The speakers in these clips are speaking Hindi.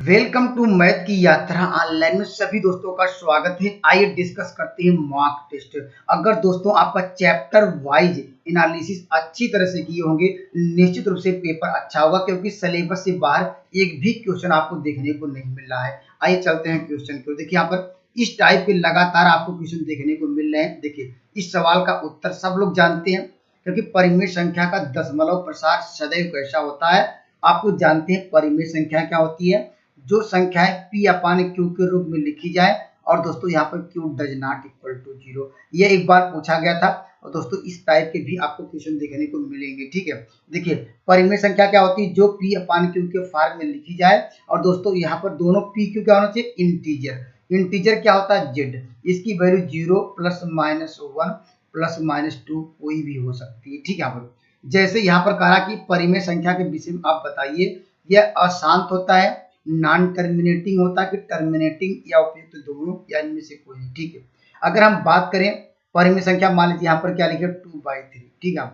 वेलकम टू मैथ की यात्रा ऑनलाइन में सभी दोस्तों का स्वागत है। आइए डिस्कस करते हैं मॉक टेस्ट। अगर दोस्तों आपका चैप्टर वाइज एनालिसिस अच्छी तरह से किए होंगे, निश्चित रूप से पेपर अच्छा होगा, क्योंकि सिलेबस से बाहर एक भी क्वेश्चन आपको देखने को नहीं मिल रहा है। आइए चलते हैं क्वेश्चन की ओर। देखिए यहाँ पर इस टाइप के लगातार आपको क्वेश्चन देखने को मिल रहे हैं। देखिए इस सवाल का उत्तर सब लोग जानते हैं, क्योंकि परिमेय संख्या का दशमलव प्रसार सदैव कैसा होता है। आपको जानते हैं परिमेय संख्या क्या होती है, जो संख्याएं पी अपान क्यू के रूप में लिखी जाए, और दोस्तों यहाँ पर Q does not equal to zero, ये एक बार पूछा गया था। और दोस्तों इस टाइप के भी आपको क्वेश्चन देखने को मिलेंगे। ठीक है, देखिए परिमेय संख्या क्या होती है, जो पी अपान क्यू के फॉर्म में लिखी जाए। और दोस्तों यहाँ पर दोनों पी क्यू क्या होना चाहिए, इंटीजर। इंटीजर क्या होता है, जेड। इसकी value 0 plus minus 1 plus minus 2 कोई भी हो सकती है। ठीक है, यहाँ पर जैसे यहाँ पर कहा कि परिमेय संख्या के विषय में आप बताइए, यह अशांत होता है, नॉन टर्मिनेटिंग होता है कि टर्मिनेटिंग, या उपयुक्त दोनों, या इनमें से कोई नहीं। ठीक है, अगर हम बात करें परिमेय संख्या, मान लीजिए यहाँ पर क्या लिखे 2/3। ठीक है,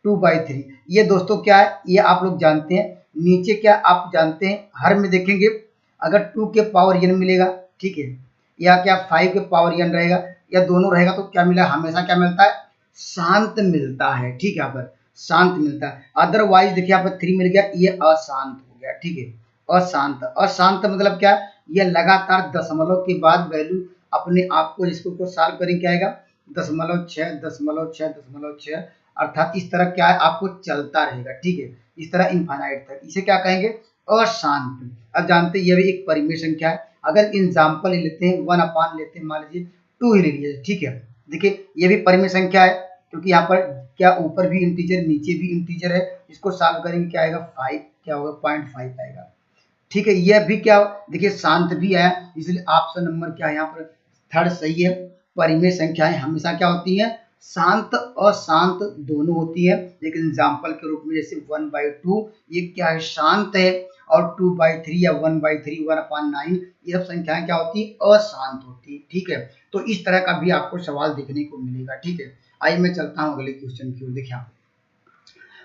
2/3 ये दोस्तों क्या है, ये आप लोग जानते हैं। नीचे क्या आप जानते हैं, हर में देखेंगे अगर 2 के पावर n मिलेगा, ठीक है, या क्या 5 के पावर n रहेगा, या दोनों रहेगा, तो क्या मिला, हमेशा क्या मिलता है, शांत मिलता है। ठीक है, यहाँ पर शांत मिलता है। अदरवाइज देखिए यहाँ पर 3 मिल गया, ये अशांत हो गया। ठीक है, अशांत। अशांत मतलब क्या, यह लगातार दशमलव के बाद वैल्यू अपने आप को, जिसको को सॉल्व करेंगे क्या आएगा, 0.6 0.6 0.6, अर्थात इस तरह क्या है, आपको चलता रहेगा। ठीक है, इस तरह इनफाइनाइट तक, इसे क्या कहेंगे, अशांत। अब जानते हैं यह भी एक परिमेय संख्या है। अगर एग्जाम्पल लेते हैं 1 अपान लेते हैं, मान लीजिए 2 ही ले लीजिए। ठीक है, देखिए यह भी परिमेय संख्या है, क्योंकि यहाँ पर क्या ऊपर भी इंटीजर नीचे भी इंटीजर है। इसको सॉल्व करेंगे क्या आएगा, 5 क्या होगा, 0.5 आएगा। ठीक है, यह भी क्या, देखिए शांत भी है, इसलिए ऑप्शन नंबर क्या है यहाँ पर, थर्ड सही है। परिमेय संख्याएं हमेशा क्या होती हैं, शांत अशांत दोनों होती है। लेकिन एग्जाम्पल के रूप में जैसे 1/2 ये क्या है, शांत है, और 2/3 या 1/3 1/9 ये सब संख्याएं क्या होती है, अशांत होती है। ठीक है, तो इस तरह का भी आपको सवाल देखने को मिलेगा। ठीक है, आइए मैं चलता हूँ अगले क्वेश्चन की ओर। देखिए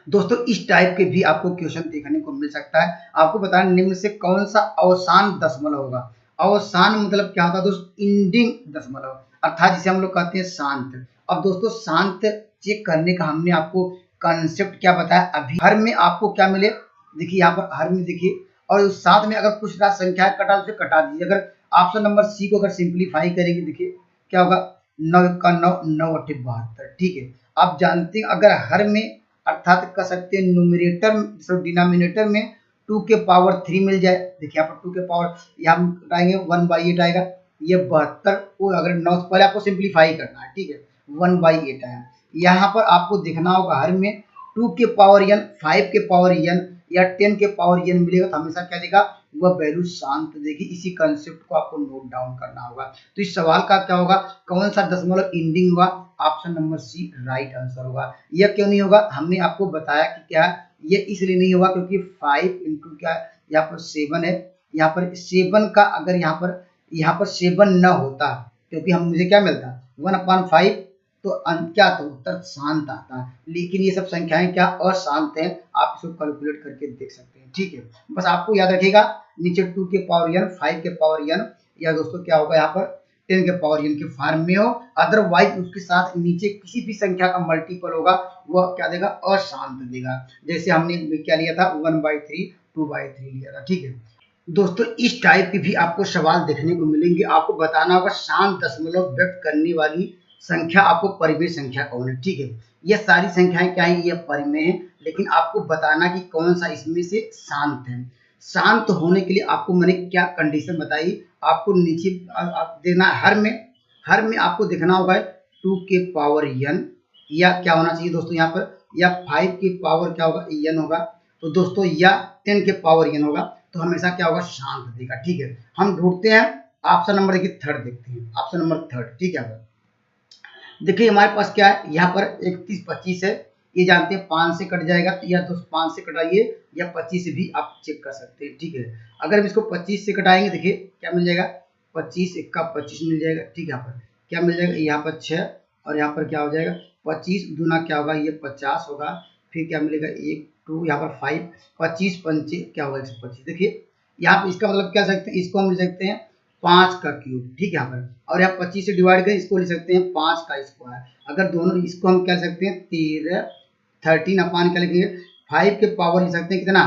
दोस्तों इस टाइप के भी आपको क्वेश्चन देखने को मिल सकता है। आपको बताना निम्न से कौन सा अवसान दशमलव होगा। अवसान मतलब क्या होता है दोस्तों, इंडिंग दशमलव, अर्थात जिसे हम लोग कहते हैं शांत। अब दोस्तों शांत चेक करने का हमने आपको कंसेप्ट क्या बताया, अभी हर में आपको क्या मिले, देखिए यहाँ पर हर में देखिए, और उस साथ में अगर कुछ संख्या कटा उसे कटा दीजिए। अगर ऑप्शन नंबर सी को अगर सिंप्लीफाई करेंगे, देखिए क्या होगा, 9 का 9 9 8 72। ठीक है, आप जानते हैं अगर हर में, अर्थात कह सकते हैं न्यूमरेटर डिनोमिनेटर में 2 के पावर 3 मिल जाए। देखिए यहाँ पर 2 के पावर, यहाँ हम घटाएंगे 1/8 आएगा, ये 72 को अगर 9 पहले आपको सिंप्लीफाई करना है। ठीक है, 1/8 आया। यहाँ पर आपको देखना होगा हर में 2 के पावर n, 5 के पावर n या 10 के पावर n मिलेगा, तो हमेशा क्या देगा, वह वैल्यू शांत देगी। इसी कंसेप्ट को आपको नोट डाउन करना होगा। तो इस सवाल का क्या होगा, कौन सा दशमलव इंडिंग होगा, option number C right answer होगा। यह क्यों नहीं होगा, हमने आपको बताया कि क्या ये इसलिए नहीं होगा क्योंकि 5 इंटू क्या, यहाँ पर 7 है, यहाँ पर 7 का अगर यहाँ पर 7 न होता, क्योंकि हम मुझे क्या मिलता 1/5, तो क्या तो उत्तर शांत आता है। लेकिन ये सब संख्याएं क्या अशांत हैं, आप इसको कैलकुलेट करके देख सकते हैं। ठीक है, बस आपको याद रखिएगा नीचे 2 के पावर n 5 के पावर n, या दोस्तों क्या होगा यहाँ पर 10 के पावर n के फॉर्म में हो। अदरवाइज उसके साथ नीचे किसी भी संख्या का मल्टीपल होगा, वह क्या देगा, अशांत देगा। जैसे हमने क्या लिया था 1/3 2/3 लिया था। ठीक है दोस्तों, इस टाइप के भी आपको सवाल देखने को मिलेंगे। आपको बताना होगा शांत दशमलव व्यक्त करने वाली संख्या आपको परिमेय संख्या कौन है। ठीक है, ये सारी संख्याएं क्या है, ये परिमेय है, लेकिन आपको बताना कि कौन सा इसमें से शांत है। शांत होने के लिए आपको मैंने क्या कंडीशन बताई, आपको नीचे आप देखना हर में आपको देखना होगा 2 के पावर n, या क्या होना चाहिए दोस्तों यहाँ पर, या 5 के पावर क्या होगा n होगा, तो दोस्तों या 10 के पावर n होगा, तो हमेशा क्या होगा, शांत देगा। ठीक है, हम ढूंढते हैं ऑप्शन नंबर देखिए थर्ड, देखते हैं ऑप्शन नंबर थर्ड। ठीक है, देखिए हमारे पास क्या है, यहाँ पर 31 25 है, ये जानते हैं 5 से कट जाएगा, तो या तो 5 से कटाइए या 25 से भी आप चेक कर सकते हैं। ठीक है, अगर हम इसको 25 से कटाएंगे, देखिए क्या मिल जाएगा, 25 का 25 मिल जाएगा। ठीक है, यहाँ पर क्या मिल जाएगा, यहाँ पर 6, और यहाँ पर क्या हो जाएगा 25 दूना क्या होगा, ये 50 होगा। फिर क्या मिलेगा 1 2, यहाँ पर 5 25 5 क्या होगा 125। देखिए यहाँ पे इसका मतलब क्या सकते हैं, इसको हम ले सकते हैं 5 का क्यूब, ठीक है यहाँ पर, और यहाँ 25 से डिवाइड करें, इसको ले सकते हैं 5 का स्क्वायर। अगर दोनों इसको हम क्या ले सकते हैं 13 अपान क्या लिखेंगे 5 के पावर ले सकते हैं कितना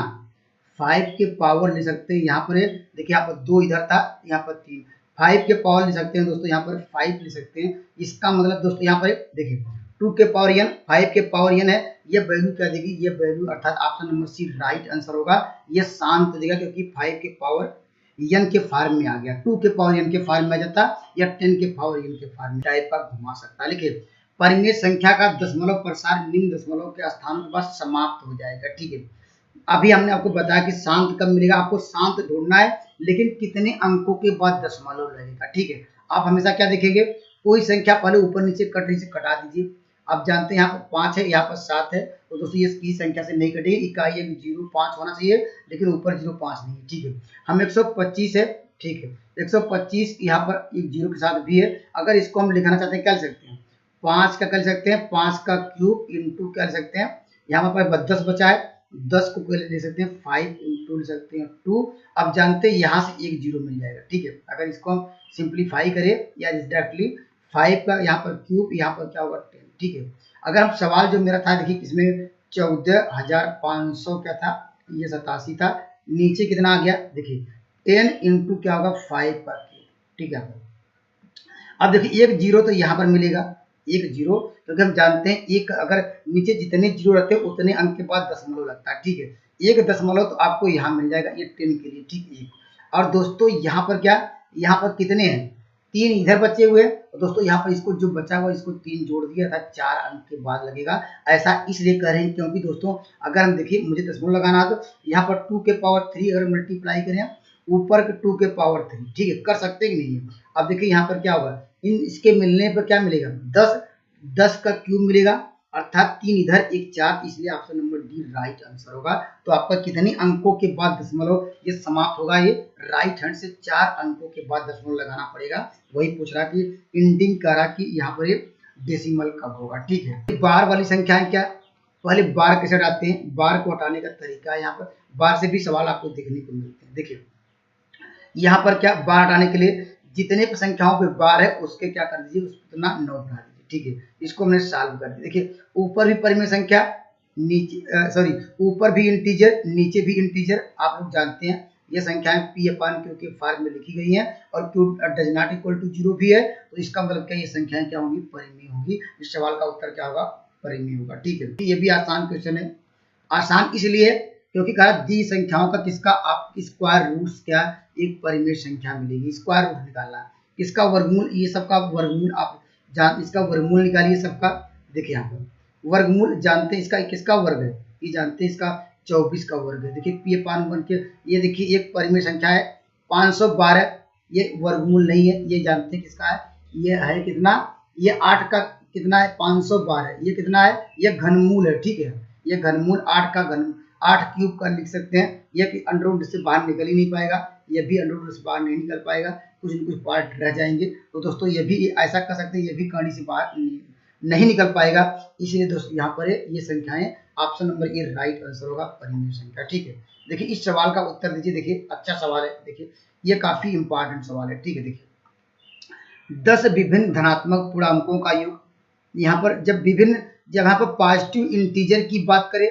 5 के पावर ले सकते हैं, यहाँ पर देखिए यहाँ पर 2 इधर था, यहाँ पर 3, 5 के पावर ले सकते हैं दोस्तों, यहाँ पर 5 ले सकते हैं। इसका मतलब दोस्तों यहाँ पर देखिए 2 के पावर n, 5 के पावर n है, ये वैल्यू क्या देगी, ये वैल्यू अर्थात option number C right answer होगा। ये शांत देगा क्योंकि 5 के पावर n के फॉर्म में आ गया, 2 के पावर n के फॉर्म में आ जाता या 10 के पावर n के फॉर्म में टाइप का घुमा सकता है। लेकिन परिमेय संख्या का दशमलव प्रसार निम्न दशमलव के स्थानों के बाद समाप्त हो जाएगा, ठीक है। अभी हमने आपको बताया कि शांत कब मिलेगा, आपको शांत ढूंढना है, लेकिन कितने अंकों के बाद दशमलव लगेगा, ठीक है। आप हमेशा क्या देखेंगे, कोई संख्या पहले ऊपर नीचे कट रही से कटा दीजिए। आप जानते हैं यहाँ पर 5 है, यहाँ पर 7 है, तो दोस्तों ये की संख्या से नहीं कटेगी, इकाई है 0.5 होना चाहिए, लेकिन ऊपर 0.5 नहीं है, ठीक है। हम 125 है, ठीक है, 125 यहाँ पर एक 0 के साथ भी है। अगर इसको हम लिखना चाहते हैं क्या लिख सकते हैं, 5 का कर सकते हैं 5 का क्यूब इंटू क्या लिख सकते हैं, यहाँ पर 10 बचा है, 10 को ले सकते हैं 5 इंटू ले सकते हैं 2। अब जानते हैं यहाँ से एक 0 मिल जाएगा, ठीक है। अगर इसको हम सिंप्लीफाई करें या डायरेक्टली 5 का यहाँ पर क्यूब, यहाँ पर क्या होगा 10, ठीक है। अगर हम सवाल जो मेरा था देखिए इसमें 14,500 क्या था, ये 87 था, नीचे कितना आ गया देखिए 10 इंटू क्या होगा 5 का क्यूब, ठीक है। अब देखिए एक 0 तो यहाँ पर मिलेगा, एक 0, क्योंकि हम जानते हैं एक अगर नीचे जितने 0 रहते हैं उतने अंक के बाद दशमलव लगता है, ठीक है। एक दशमलव तो आपको यहाँ मिल जाएगा ये 10 के लिए, ठीक है। और दोस्तों यहाँ पर क्या, यहाँ पर कितने हैं 3 इधर बचे हुए, तो दोस्तों यहाँ पर इसको जो बचा हुआ इसको 3 जोड़ दिया था, 4 अंक के बाद लगेगा। ऐसा इसलिए कर रहे हैं क्योंकि दोस्तों अगर हम देखिए मुझे दशमलव लगाना है तो यहाँ पर 2 के पावर 3 अगर मल्टीप्लाई करें ऊपर के 2 के पावर 3, ठीक है, कर सकते हैं कि नहीं है। अब देखिए यहाँ पर क्या होगा, इन इसके मिलने पर क्या मिलेगा 10 का क्यूब मिलेगा, अर्थात 3 इधर एक 4, इसलिए option number D right answer होगा। तो आपका कितने अंकों के बाद दशमलव ये समाप्त होगा, ये राइट हैंड से 4 अंकों के बाद दशमलव लगाना पड़ेगा। वही पूछ रहा कि इंडिंग कर रहा कि यहाँ पर ये डेसिमल कब होगा, ठीक है। बार वाली संख्या है क्या, पहले बार कैसे हटाते हैं, बार को हटाने का तरीका है, यहाँ पर बार से भी सवाल आपको देखने को मिलते हैं। देखिए यहाँ पर क्या बार हटाने के लिए जितने संख्याओं पे बार है उसके क्या कर दीजिए उतना 9 बढ़ा दीजिए, ठीक है। इसको हमने सॉल्व कर दिया। देखिए ऊपर भी परिमेय संख्या, नीचे सॉरी ऊपर भी इंटीजर नीचे भी इंटीजर, आप लोग जानते हैं ये संख्याएं पी अपान क्यू के फॉर्म में लिखी गई हैं, और Q does not equal to 0 भी है, तो इसका मतलब क्या ये संख्याएं क्या होंगी परिमेय होगी। इस सवाल का उत्तर क्या होगा परिमेय होगा, ठीक है। ये भी आसान क्वेश्चन है, आसान इसलिए क्योंकि कहा दी संख्याओं का किसका आप स्क्वायर रूट्स क्या एक परिमेय संख्या मिलेगी, स्क्वायर रूट निकालना, किसका वर्गमूल, ये सबका वर्गमूल आप जान, इसका वर्गमूल निकालिए सबका। देखिए यहाँ पर वर्गमूल जानते हैं इसका किसका वर्ग है, ये जानते हैं इसका 24 का वर्ग है। देखिए पी अपान 1 के, ये देखिए एक परिमेय संख्या है 512, ये वर्गमूल नहीं है, ये जानते हैं किसका है, ये है कितना, ये 8 का कितना है 512, ये कितना है, ये घनमूल है, ठीक है। ये घनमूल 8 का घन 8 क्यूब का लिख सकते हैं, ये कि अंडर रूट से बाहर निकल ही नहीं पाएगा, ये भी अंडर रूट से बाहर नहीं निकल पाएगा, कुछ न कुछ पार्ट रह जाएंगे। तो दोस्तों ये भी ऐसा कर सकते हैं, ये भी कहानी से बाहर नहीं निकल पाएगा, इसलिए दोस्तों यहाँ पर ये संख्याएं option number A right answer होगा परिमेय संख्या, ठीक है। देखिए इस सवाल का उत्तर दीजिए, देखिए अच्छा सवाल है, देखिए ये काफी इंपॉर्टेंट सवाल है, ठीक है। देखिए 10 विभिन्न धनात्मक पूर्णांकों का योग, यहाँ पर जब यहाँ पर पॉजिटिव इंटीजर की बात करें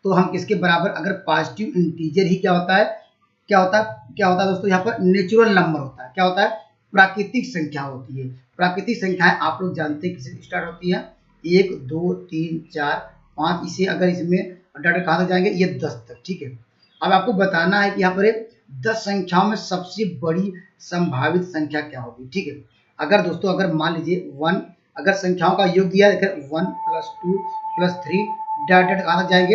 तो हम किसके बराबर, अगर पॉजिटिव इंटीजर ही क्या होता है दोस्तों, यहाँ पर नेचुरल नंबर होता है, क्या होता है प्राकृतिक संख्या होती है। प्राकृतिक संख्याएं आप लोग जानते हैं किससे स्टार्ट होती है, 1 2 3 4 5, इसे अगर इसमें डाटा कहाँ तक जाएंगे, ये 10 तक, ठीक है। अब आपको बताना है कि यहाँ पर 10 संख्याओं में सबसे बड़ी संभावित संख्या क्या होगी, ठीक है। अगर दोस्तों अगर मान लीजिए 1, अगर संख्याओं का योग दिया है 1 + 2 + 3, डाटा कहाँ तक जाएंगे,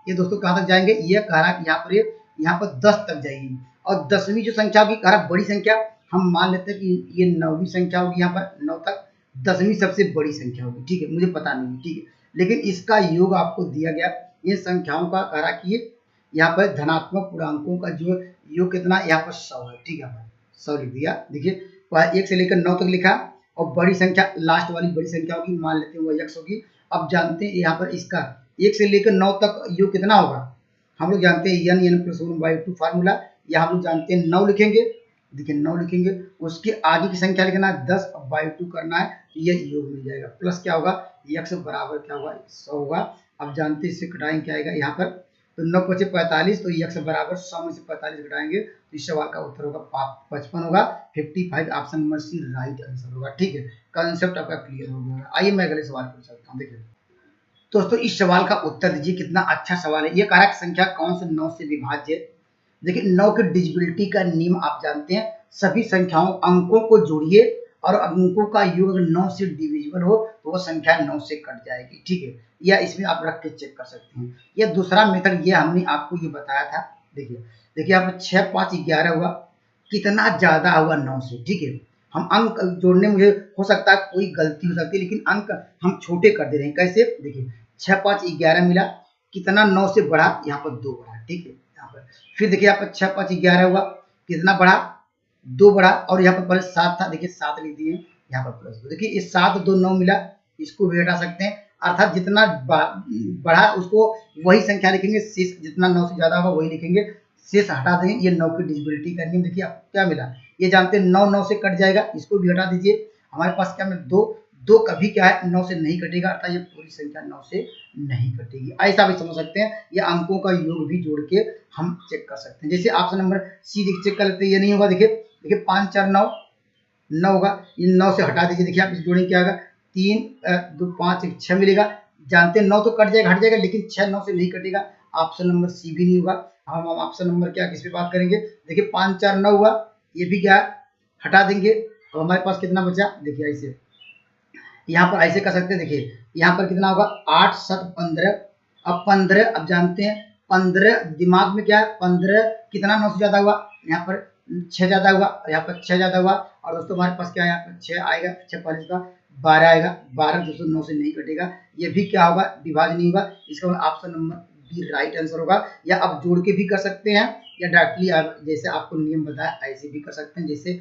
ये दोस्तों कहाँ तक जाएंगे, ये कह रहा है यहाँ पर 10 तक जाएगी। और 10वीं जो संख्या होगी कह रहा बड़ी संख्या, हम मान लेते हैं कि ये 9वीं संख्या होगी, यहाँ पर 9 तक 10वीं सबसे बड़ी संख्या होगी, ठीक है। मुझे पता नहीं है, ठीक है, लेकिन इसका योग आपको दिया गया, ये संख्याओं का कह रहा कि यहाँ पर धनात्मक पूर्णांकों का जो योग कितना, यहाँ पर 100 है, ठीक है, 100 लिख दिया। देखिए 1 से लेकर 9 तक लिखा, और बड़ी संख्या लास्ट वाली बड़ी संख्या होगी, मान लेते हैं वो x होगी। अब जानते हैं यहाँ पर इसका 1 से लेकर 9 तक योग कितना होगा, हम लोग जानते हैं n n + 1/2 फार्मूला, या हम लोग जानते हैं 9 लिखेंगे। देखिए 9 लिखेंगे, उसके आगे की संख्या लिखना है 10/2 करना है, तो ये योग मिल जाएगा। प्लस क्या होगा, x बराबर क्या होगा 100 होगा। अब जानते हैं इससे घटाएंगे क्या आएगा यहाँ पर, तो 9 × 5 = 45, तो x बराबर 100 में से 45 घटाएंगे तो इस सवाल का उत्तर होगा 55 होगा। 55 option number C right answer होगा। ठीक है, कंसेप्ट आपका क्लियर हो गया। आइए मैं अगले सवाल पर चलता हूँ। देखिए दोस्तों इस सवाल का उत्तर दीजिए, कितना अच्छा सवाल है। ये कह रहा है संख्या कौन से 9 से विभाज्य है। देखिए 9 की डिविजिबिलिटी का नियम आप जानते हैं, सभी संख्याओं अंकों को जोड़िए और अंकों का योग अगर 9 से डिविजिबल हो तो वो संख्या 9 से कट जाएगी। ठीक है, या इसमें आप रख के चेक कर सकते हैं। या दूसरा मेथड ये हमने आपको ये बताया था। देखिए देखिए यहाँ पर 6 5 11 हुआ, कितना ज्यादा हुआ 9 से। ठीक है, हम अंक जोड़ने में हो सकता है कोई गलती हो सकती है, लेकिन अंक हम छोटे कर दे रहे हैं। कैसे, देखिए 6 5 11 मिला, कितना 9 से बढ़ा, यहाँ पर 2 बढ़ा। ठीक है, यहाँ पर फिर देखिए यहाँ पर 6 5 11 हुआ, कितना बढ़ा, 2 बढ़ा, और यहाँ पर पहले 7 था, देखिए 7 लिख दिए, यहाँ पर +2। देखिए इस 7 2 9 मिला, इसको भी हटा सकते हैं, अर्थात जितना बढ़ा उसको वही संख्या लिखेंगे, शेष जितना 9 से ज्यादा होगा वही लिखेंगे, शेष हटा देंगे। ये 9 की डिविजिबिलिटी का नियम। देखिए आपको क्या मिला, ये जानते हैं 9 9 से कट जाएगा, इसको भी हटा दीजिए। हमारे पास क्या मिला, 2 2 कभी क्या है 9 से नहीं कटेगा, अर्थात ये पूरी संख्या 9 से नहीं कटेगी। ऐसा भी समझ सकते हैं, ये अंकों का योग भी जोड़ के हम चेक कर सकते हैं। जैसे ऑप्शन नंबर सी चेक कर लेते हैं, ये नहीं होगा। देखिए 5 4 9 9 होगा, ये 9 से हटा दीजिए। देखिए आप इस जोड़ेंगे क्या होगा, 3 2 5 1 6 मिलेगा। जानते हैं 9 तो कट जाएगा, हट जाएगा, लेकिन 6 9 से नहीं कटेगा। ऑप्शन नंबर सी भी नहीं होगा। हम ऑप्शन नंबर क्या किस पे बात करेंगे, देखिए 5 4 9 हुआ, ये भी क्या हटा देंगे, तो हमारे पास कितना बचा। देखिए ऐसे यहाँ पर ऐसे कर सकते हैं। देखिए यहाँ पर कितना होगा, 8 7 15। अब 15, अब जानते हैं 15 दिमाग में क्या है, 15 कितना 9 से ज्यादा हुआ, यहाँ पर 6 ज्यादा हुआ, यहाँ पर 6 ज्यादा हुआ, और दोस्तों हमारे पास क्या है, यहाँ पर 6 आएगा, 6 5 का 12 आएगा। 12 दोस्तों 9 से नहीं कटेगा, ये भी क्या होगा, विभाज्य नहीं होगा। इसका option number B right answer होगा। या आप जोड़ के भी कर सकते हैं, या डायरेक्टली जैसे आपको नियम बताया ऐसे भी कर सकते हैं। जैसे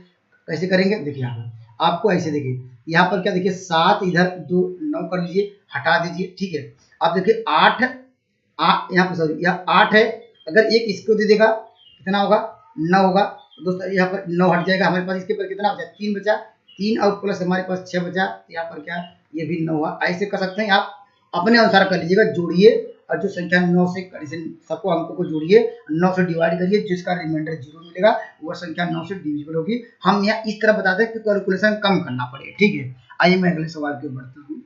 कैसे करेंगे, देखिए यहाँ पर आपको ऐसे, देखिए यहाँ पर क्या, देखिए 7 इधर 2 9 कर लीजिए, हटा दीजिए। ठीक है, अब देखिए 8 यहाँ पर सॉरी यह 8 है, अगर एक इसको दे देगा कितना होगा, 9 होगा। दोस्तों यहाँ पर 9 हट जाएगा, हमारे पास इसके पर कितना बचा, 3 बचा, 3 और प्लस हमारे पास 6 बचा, यहाँ पर क्या ये भी 9 हुआ। ऐसे कर सकते हैं, आप अपने अनुसार कर लीजिएगा, जोड़िए और जो संख्या 9 से सबको अंकों को जोड़िए, 9 से डिवाइड करिए, जिसका रिमाइंडर 0 मिलेगा वह संख्या 9 से डिविजिबल होगी। हम यहाँ इस तरह बताते हैं कि कैलकुलेशन कम करना पड़ेगा। ठीक है, आइए मैं अगले सवाल की ओर बढ़ता हूँ।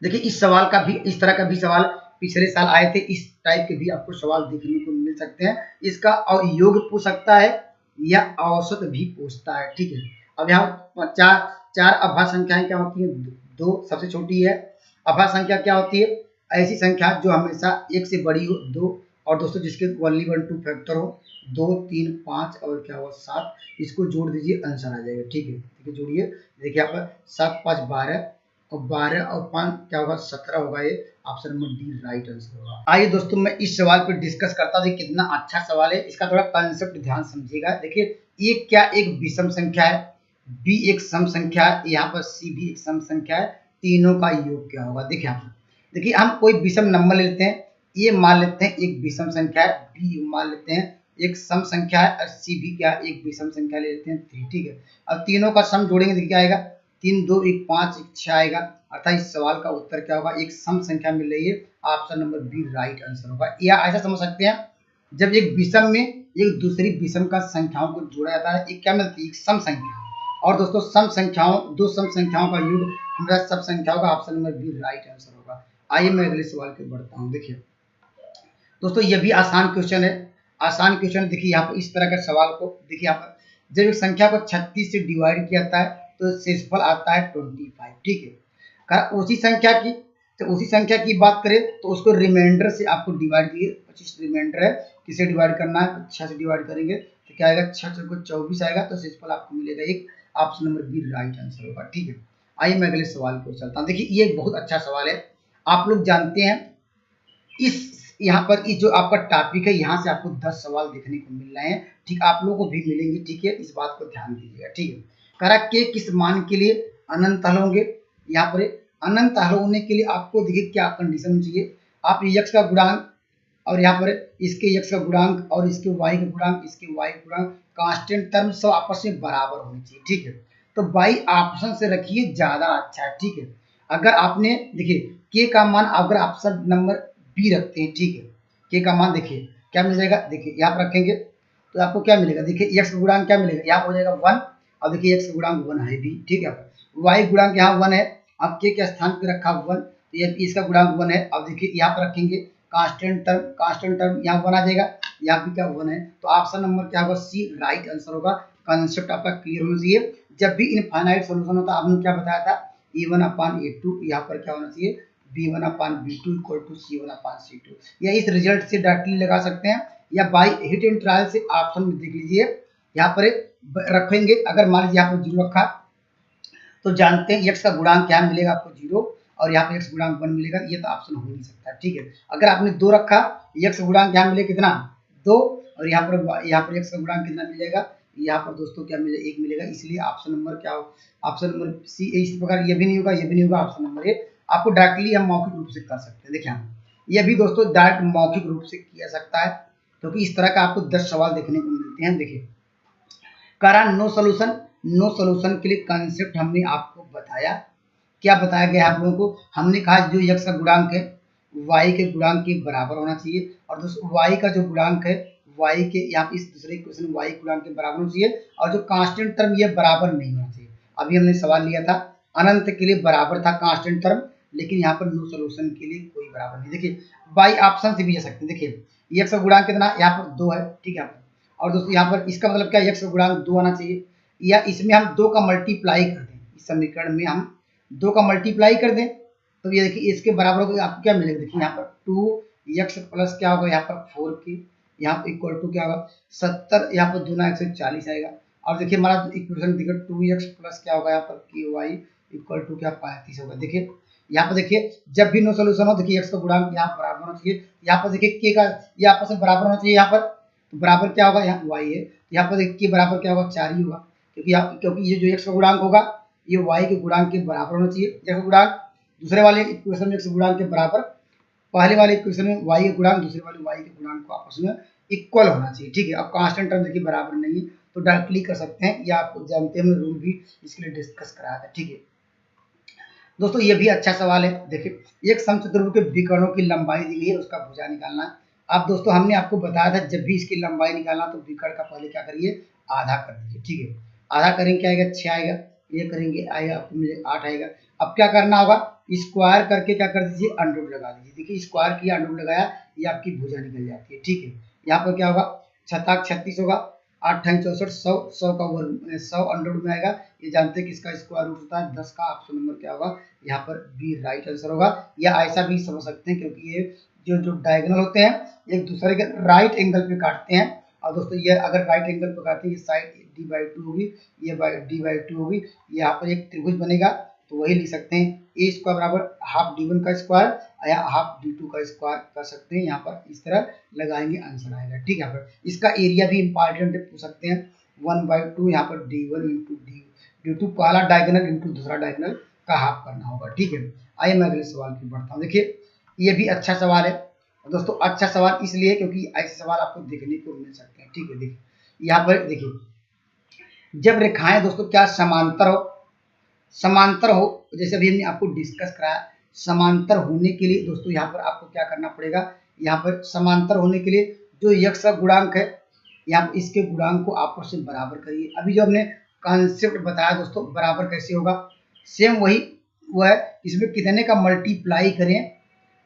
देखिए इस सवाल का भी, इस तरह का भी सवाल पिछले साल आए थे, इस टाइप के भी आपको सवाल देखने को मिल सकते हैं। इसका योग पूछ सकता है या औसत भी पूछता है। ठीक है, अब यहाँ चार अभाज्य संख्याएं क्या होती है, 2 सबसे छोटी है। अभाज्य संख्या क्या होती है, ऐसी संख्या जो हमेशा 1 से बड़ी हो, 2, और दोस्तों जिसके ओनली 1 2 फैक्टर हो, 2 3 5 और क्या हुआ 7, इसको जोड़ दीजिए, आंसर आ जाएगा। ठीक है, देखिए जोड़िए, देखिए यहाँ पर 7 5 12 और 12 और 5 क्या होगा, 17 होगा। ये option number D right answer होगा। आइए दोस्तों मैं इस सवाल पर डिस्कस करता हूँ, कितना अच्छा सवाल है, इसका थोड़ा कंसेप्ट ध्यान समझिएगा। देखिए ये क्या एक विषम संख्या है, बी एक सम संख्या है, यहाँ पर सी भी एक सम संख्या है, तीनों का योग क्या होगा। देखिए आप, देखिए हम कोई विषम नंबर ले लेते हैं, ये मान लेते हैं एक विषम संख्या है, बी मान लेते हैं एक सम संख्या है, और सी भी क्या एक विषम संख्या ले लेते हैं 3। ठीक है, अब तीनों का सम जोड़ेंगे, देखिए क्या आएगा, 3 2 1 5 1 6 आएगा, अर्थात इस सवाल का उत्तर क्या होगा, एक सम संख्या मिल रही है, option number B right answer होगा। या ऐसा समझ सकते हैं, जब एक विषम में एक दूसरी विषम का संख्याओं को जोड़ा जाता है, एक क्या मिलती है, एक सम संख्या। और दोस्तों सम संख्याओं, दो सम संख्याओं का योग हमारा सब संख्याओं का, option number B right answer होगा। आइए मैं अगले सवाल की बढ़ता हूँ। देखिए दोस्तों ये भी आसान क्वेश्चन है, आसान क्वेश्चन। देखिए यहाँ पर इस तरह का सवाल को, देखिए यहाँ पर जब एक संख्या को 36 से डिवाइड किया जाता है तो शेषफल आता है 25। ठीक है, उसी संख्या की, तो उसी संख्या की बात करें तो उसको रिमाइंडर से आपको डिवाइड किए, 25 रिमाइंडर है, किसे डिवाइड करना है, 6 से डिवाइड करेंगे तो क्या आएगा, 6 को 24 आएगा, तो शेषफल आपको मिलेगा 1, option number B right answer होगा। ठीक है, आइए मैं अगले सवाल को चलता हूँ। देखिए ये बहुत अच्छा सवाल है, आप लोग जानते हैं इस यहाँ पर इस जो आपका टॉपिक है, यहाँ से आपको 10 सवाल देखने को मिल रहे हैं। ठीक, आप लोगों को भी मिलेंगे। ठीक है, इस बात को ध्यान दीजिएगा। ठीक है, करा के किस मान के लिए अनंत हल होंगे, यहाँ पर अनंत हल होने के लिए आपको देखिए क्या कंडीशन चाहिए, आप x का गुणांक और यहाँ पर इसके x का गुणांक और इसके y का गुणांक, इसके y का गुणांक, कांस्टेंट टर्म सब आपस में बराबर होनी चाहिए, ठीक है। तो बाई ऑप्शन से रखिए, ज्यादा अच्छा है, ठीक है। अगर आपने देखिए k का मान अगर ऑप्शन नंबर बी रखते हैं, ठीक है, k का मान देखिए क्या मिल जाएगा, देखिए यहाँ पर रखेंगे तो आपको क्या मिलेगा, देखिए x का गुणांक क्या मिलेगा, यहाँ हो जाएगा 1, और देखिए x का गुणांक 1 है भी, ठीक है। y गुणांक यहाँ 1 है, अब k के स्थान पे रखा 1, तो ये इसका गुणांक 1 है। अब देखिए यहाँ पर रखेंगे कांस्टेंट टर्म यहाँ 1 आ जाएगा, यहाँ भी क्या 1 है, तो ऑप्शन नंबर क्या होगा, सी राइट आंसर होगा। कंसेप्ट आपका क्लियर होना चाहिए। जब भी इनफाइनाइट सॉल्यूशन होता है, आपने क्या बताया था, E1/A2, यहाँ पर क्या होना चाहिए, B1/B2 इक्वल टू C1/C2, या इस रिजल्ट से डायरेक्टली लगा सकते हैं, या बाई हिट एंड ट्रायल से ऑप्शन में देख लीजिए, यहाँ पर रखेंगे। अगर मान लीजिए यहाँ पर 0 रखा तो जानते हैं x का गुणांक क्या मिलेगा आपको 0, और यहाँ पे x गुणांक 1 मिलेगा, ये तो ऑप्शन हो नहीं सकता, ठीक है। अगर आपने 2 रखा, x गुणांक क्या मिलेगा कितना 2, और यहाँ पर x का गुणांक कितना मिल जाएगा, यहाँ पर दोस्तों क्या मिलेगा 1 मिलेगा, इसलिए ऑप्शन नंबर क्या हो, ऑप्शन नंबर सी। इस प्रकार ये भी नहीं होगा, ये भी नहीं होगा, ऑप्शन नंबर ए आपको डायरेक्टली हम मौखिक रूप से कर सकते हैं। देखिए ये भी दोस्तों डायरेक्ट मौखिक रूप से किया सकता है, क्योंकि इस तरह का आपको 10 सवाल देखने को मिलते हैं। देखिए करा नो सॉल्यूशन के लिए कंसेप्ट हमने आपको बताया, क्या बताया गया आप लोगों को, हमने कहा जो x का गुणांक है y के गुणांक के बराबर होना चाहिए, और दोस्तों y का जो गुणांक है y के, यहाँ इस दूसरे क्वेश्चन y गुणांक के बराबर होना चाहिए, और जो कांस्टेंट टर्म ये बराबर नहीं होना चाहिए। अभी हमने सवाल लिया था अनंत के लिए बराबर था कांस्टेंट टर्म, लेकिन यहाँ पर नो सॉल्यूशन के लिए कोई बराबर नहीं। देखिए बाई ऑप्शन से भी जा सकते हैं। देखिए x का गुणांक कितना, यहाँ पर 2 है, ठीक है। और दोस्तों यहाँ पर इसका मतलब क्या, x का गुणांक 2 आना चाहिए, या इसमें हम 2 का मल्टीप्लाई कर दें, इस समीकरण में हम 2 का मल्टीप्लाई कर दें, तो ये देखिए इसके बराबर होगा, आपको क्या मिलेगा, देखिए यहाँ पर 2x प्लस क्या होगा, यहाँ पर 4k, यहाँ इक्वल टू क्या होगा 70, यहाँ पर 2 140 आएगा। और देखिए हमारा इक्वेशन देखिए 2x प्लस क्या होगा, यहाँ पर ky इक्वल टू क्या 35 होगा। देखिए यहाँ पर देखिए जब भी नो सोल्यूशन हो, देखिए x का गुणांक यहाँ बराबर होना चाहिए, यहाँ पर देखिए k का ये आपस में बराबर होना चाहिए, यहाँ पर तो बराबर क्या होगा, यहाँ y है, यहाँ पर देखिए k बराबर क्या होगा 4 ही होगा, क्योंकि ये जो x का गुणांक होगा ये y के गुणांक के बराबर होना चाहिए। x का गुणांक दूसरे वाले इक्वेशन में x के गुणांक के बराबर, पहले वाले इक्वेशन में y के गुणांक दूसरे वाले y के गुणांक को आपस में इक्वल होना चाहिए, ठीक है। अब कांस्टेंट टर्म देखिए बराबर नहीं है, तो डायरेक्टली कर सकते हैं, या आप जानते हैं हमने रूल भी इसके लिए डिस्कस कराया था, ठीक है दोस्तों। ये भी अच्छा सवाल है। देखिए एक समचतुर्भुज के विकर्णों की लंबाई दी गई है, उसका भुजा निकालना है। अब दोस्तों हमने आपको बताया था जब भी इसकी लंबाई निकालना तो विकर्ण का पहले क्या करिए, आधा कर दीजिए, ठीक है। आधा करेंगे क्या आएगा, 6 आएगा, ये करेंगे आएगा आपको मिलेगा 8 आएगा। अब क्या करना होगा, स्क्वायर करके क्या कर दीजिए, अंडर लगा दीजिए। देखिए स्क्वायर किया, अंडर लगाया, ये आपकी भुजा निकल जाती है, ठीक है। यहाँ पर क्या होगा, 7 36 होगा, 8 64 100 का वर्ग 100 अंडर में आएगा। ये जानते हैं कि इसका स्क्वायर रूट होता है 10 का, ऑप्शन नंबर क्या होगा, यहाँ पर बी राइट आंसर होगा। या ऐसा भी समझ सकते हैं, क्योंकि ये जो डायगोनल होते हैं एक दूसरे के राइट एंगल पे काटते हैं, और दोस्तों ये अगर राइट एंगल पे काटते हैं, ये साइड d/2 होगी, ये d/2 होगी, यहाँ पर एक त्रिभुज बनेगा, तो वही लिख सकते हैं a स्क्वायर बराबर हाफ d1 का स्क्वायर या हाफ d2 का स्क्वायर कर सकते हैं। यहाँ पर इस तरह लगाएंगे, आंसर आएगा, ठीक है। यहाँ पर इसका एरिया भी इंपॉर्टेंट पूछ सकते हैं, 1/2 यहाँ पर d1 इंटू d2, पहला डायगोनल इंटू दूसरा डायगोनल का हाफ करना होगा, ठीक है। आइए मैं अगले सवाल की बढ़ता हूँ। देखिए ये भी अच्छा सवाल है दोस्तों, अच्छा सवाल इसलिए क्योंकि ऐसे सवाल आपको देखने को मिल सकते हैं, ठीक है। देखिए यहाँ पर देखिए जब रेखाएं दोस्तों क्या समांतर हो, जैसे अभी हमने आपको डिस्कस कराया, समांतर होने के लिए दोस्तों यहाँ पर आपको क्या करना पड़ेगा, यहाँ पर समांतर होने के लिए जो x का गुणांक है, यहाँ पर इसके गुणांक को आपस में बराबर करिए। अभी जो हमने कॉन्सेप्ट बताया दोस्तों, बराबर कैसे होगा, सेम वही वो है, इसमें कितने का मल्टीप्लाई करें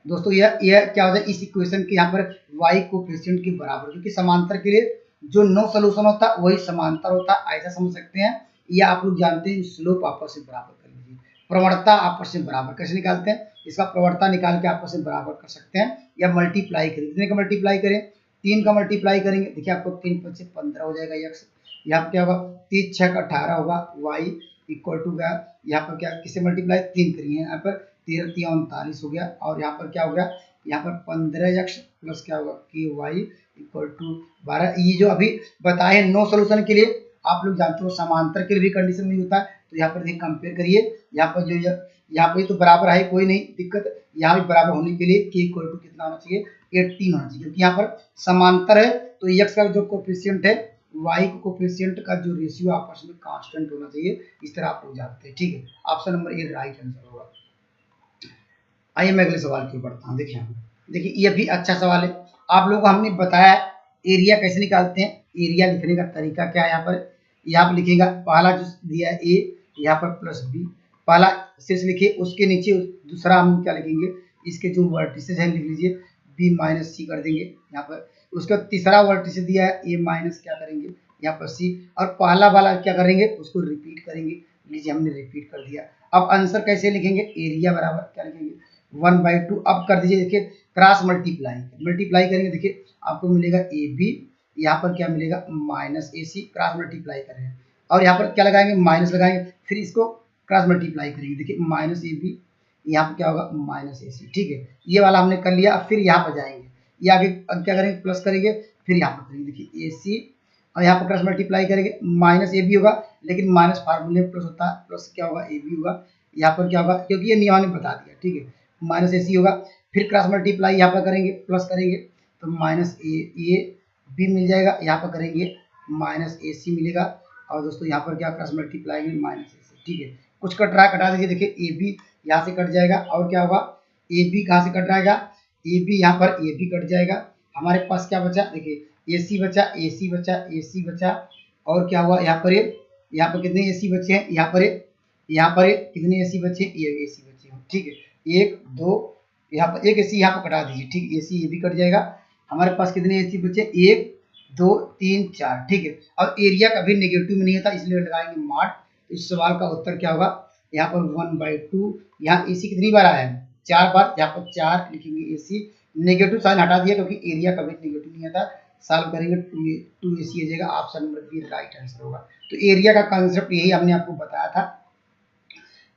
दोस्तों, यह क्या होता है, इस इक्वेशन के यहाँ पर y कोफिशिएंट के बराबर, क्योंकि समांतर के लिए जो नो सोल्यूशन होता है वही समांतर होता है, ऐसा समझ सकते हैं। या आप लोग जानते हैं स्लोप आपस में बराबर कर लीजिए, प्रवणता आपस में बराबर कैसे निकालते हैं, इसका प्रवणता निकाल के आपस में बराबर कर सकते हैं, या मल्टीप्लाई करें। कितने का मल्टीप्लाई करें, 3 का मल्टीप्लाई करेंगे, देखिए आपको 3 5 से 15 हो जाएगा x, यहाँ पर क्या होगा 3 6 का 18 होगा, y इक्वल टू क्या, यहाँ पर क्या किसे मल्टीप्लाई 3 करिए, यहाँ पर 13 3 39 हो गया, और यहाँ पर क्या हो गया, यहाँ पर 15x प्लस क्या होगा ky इक्वल टू 12। ये जो अभी बताए नो सोल्यूशन के लिए, आप लोग जानते हो समांतर के लिए भी कंडीशन में होता है, तो यहाँ पर देखिए कंपेयर करिए, यहाँ पर जो यहाँ पर तो बराबर है, कोई नहीं दिक्कत, यहाँ भी बराबर होने के लिए k इक्वल टू कितना होना चाहिए 18 होना चाहिए, क्योंकि यहाँ पर समांतर है तो x का जो कोफिशिएंट है y को कोफिशिएंट का जो रेशियो आपस में कांस्टेंट होना चाहिए, इस तरह आप लोग जानते हैं। ठीक है, option number A right answer होगा। आइए मैं अगले सवाल की ओर बढ़ता हूँ। देखिए ये भी अच्छा सवाल है। आप लोगों को हमने बताया एरिया कैसे निकालते हैं, एरिया लिखने का तरीका क्या है। यहाँ पर लिखेगा पहला जो दिया है ए, यहाँ पर प्लस बी, पहला शीर्ष लिखिए, उसके नीचे दूसरा हम क्या लिखेंगे, इसके जो वर्टिसेस हैं लिख लीजिए बी माइनस सी कर देंगे यहाँ पर। उसका तीसरा वर्टिस दिया है ए माइनस क्या करेंगे यहाँ पर सी, और पहला वाला क्या करेंगे उसको रिपीट करेंगे। लीजिए हमने रिपीट कर दिया। अब आंसर कैसे लिखेंगे, एरिया बराबर क्या लिखेंगे 1/2। अब कर दीजिए, देखिए क्रॉस मल्टीप्लाई करेंगे, देखिए आपको मिलेगा ए बी, यहाँ पर क्या मिलेगा माइनस ए सी, क्रॉस मल्टीप्लाई करेंगे और यहाँ पर क्या लगाएंगे माइनस लगाएंगे, फिर इसको क्रॉस मल्टीप्लाई करेंगे, देखिए माइनस ए बी, यहाँ पर क्या होगा माइनस ए सी। ठीक है, ये वाला हमने कर लिया। फिर यहाँ पर जाएंगे, ये आगे क्या करेंगे प्लस करेंगे, फिर यहाँ पर करेंगे, देखिए ए सी और यहाँ पर क्रॉस मल्टीप्लाई करेंगे, माइनस ए बी होगा, लेकिन माइनस फार्मूले में प्लस होता है, प्लस क्या होगा ए बी होगा, यहाँ पर क्या होगा क्योंकि ये नियम ने बता दिया। ठीक है, माइनस ए सी होगा, फिर क्रॉस मल्टीप्लाई यहाँ पर करेंगे प्लस करेंगे तो माइनस ए बी मिल जाएगा, यहाँ पर करेंगे माइनस ए सी मिलेगा, और दोस्तों यहाँ पर क्या क्रॉस मल्टीप्लाई में माइनस ए सी। ठीक है, कुछ कट रहा है कटा दीजिए, देखिए ए बी यहाँ से कट जाएगा और क्या होगा ए बी कहाँ से कट जाएगा, ए बी यहाँ पर ए बी कट जाएगा। हमारे पास क्या बचा, देखिए ए सी बचा, ए सी बचा, ए सी बचा, और क्या हुआ यहाँ पर कितने ए सी बचे हैं, यहाँ पर कितने ए सी बचे, ये ए सी बचे हैं। ठीक है, एक दो, यहाँ पर एक ए सी यहाँ पर कटा दीजिए। ठीक, ए सी ये भी कट जाएगा। हमारे पास कितने ए सी बचे, 1 2 3 4। ठीक है, और एरिया कभी नेगेटिव में नहीं होता, इसलिए लगाएंगे मार्ट। तो इस सवाल का उत्तर क्या होगा, यहाँ पर 1/2, यहाँ ए सी कितनी बार आया है 4 बार, यहाँ पर 4 लिखेंगे ए सी, नेगेटिव साइन हटा दिया क्योंकि एरिया कभी नेगेटिव नहीं आता। सॉल्व करेंगे 2 ए सी आ जाएगा, option number B right answer होगा। तो एरिया का कॉन्सेप्ट यही हमने आपको बताया था।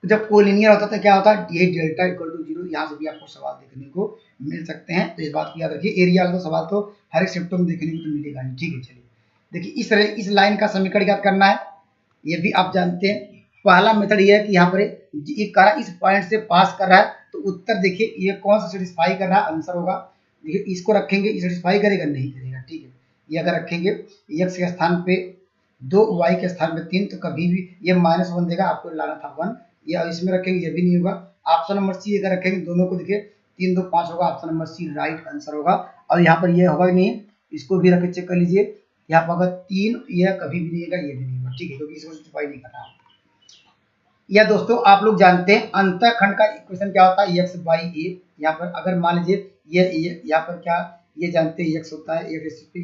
तो जब कोलिनियर होता था क्या होता है, ये डेल्टा इक्वल टू 0, यहाँ से भी आपको सवाल देखने को मिल सकते हैं, तो इस बात को याद रखिए। एरिया का सवाल तो हर एक शिफ्टों में देखने को तो मिलेगा ही। ठीक है, चलिए देखिए इस तरह इस लाइन का समीकरण याद करना है, ये भी आप जानते हैं। पहला मेथड ये है कि यहाँ पर एक करा इस पॉइंट से पास कर रहा है, तो उत्तर देखिए ये कौन सा सेटिस्फाई कर रहा है, आंसर होगा। देखिए इसको रखेंगे, ये सेटिस्फाई करेगा नहीं करेगा। ठीक है, ये अगर रखेंगे x के स्थान पे 2, y के स्थान पे 3, तो कभी भी ये -1 देगा, आपको लाना था 1। या इसमें रखेंगे ये भी नहीं होगा। ऑप्शन नंबर सी अगर रखेंगे दोनों को, देखिए 3 2 5 होगा, option number C right answer होगा। और यहाँ पर ये होगा कि नहीं, इसको भी रख चेक कर लीजिए। यहाँ पर अगर 3 यह कभी भी नहीं होगा, ये भी नहीं होगा। ठीक है, क्योंकि इसको सेटिस्फाई नहीं कर रहा। या दोस्तों आप लोग जानते हैं अंतःखंड का इक्वेशन क्या होता है, x/a। यहाँ पर अगर मान लीजिए ये यहाँ पर क्या ये जानते हैं x होता है, ये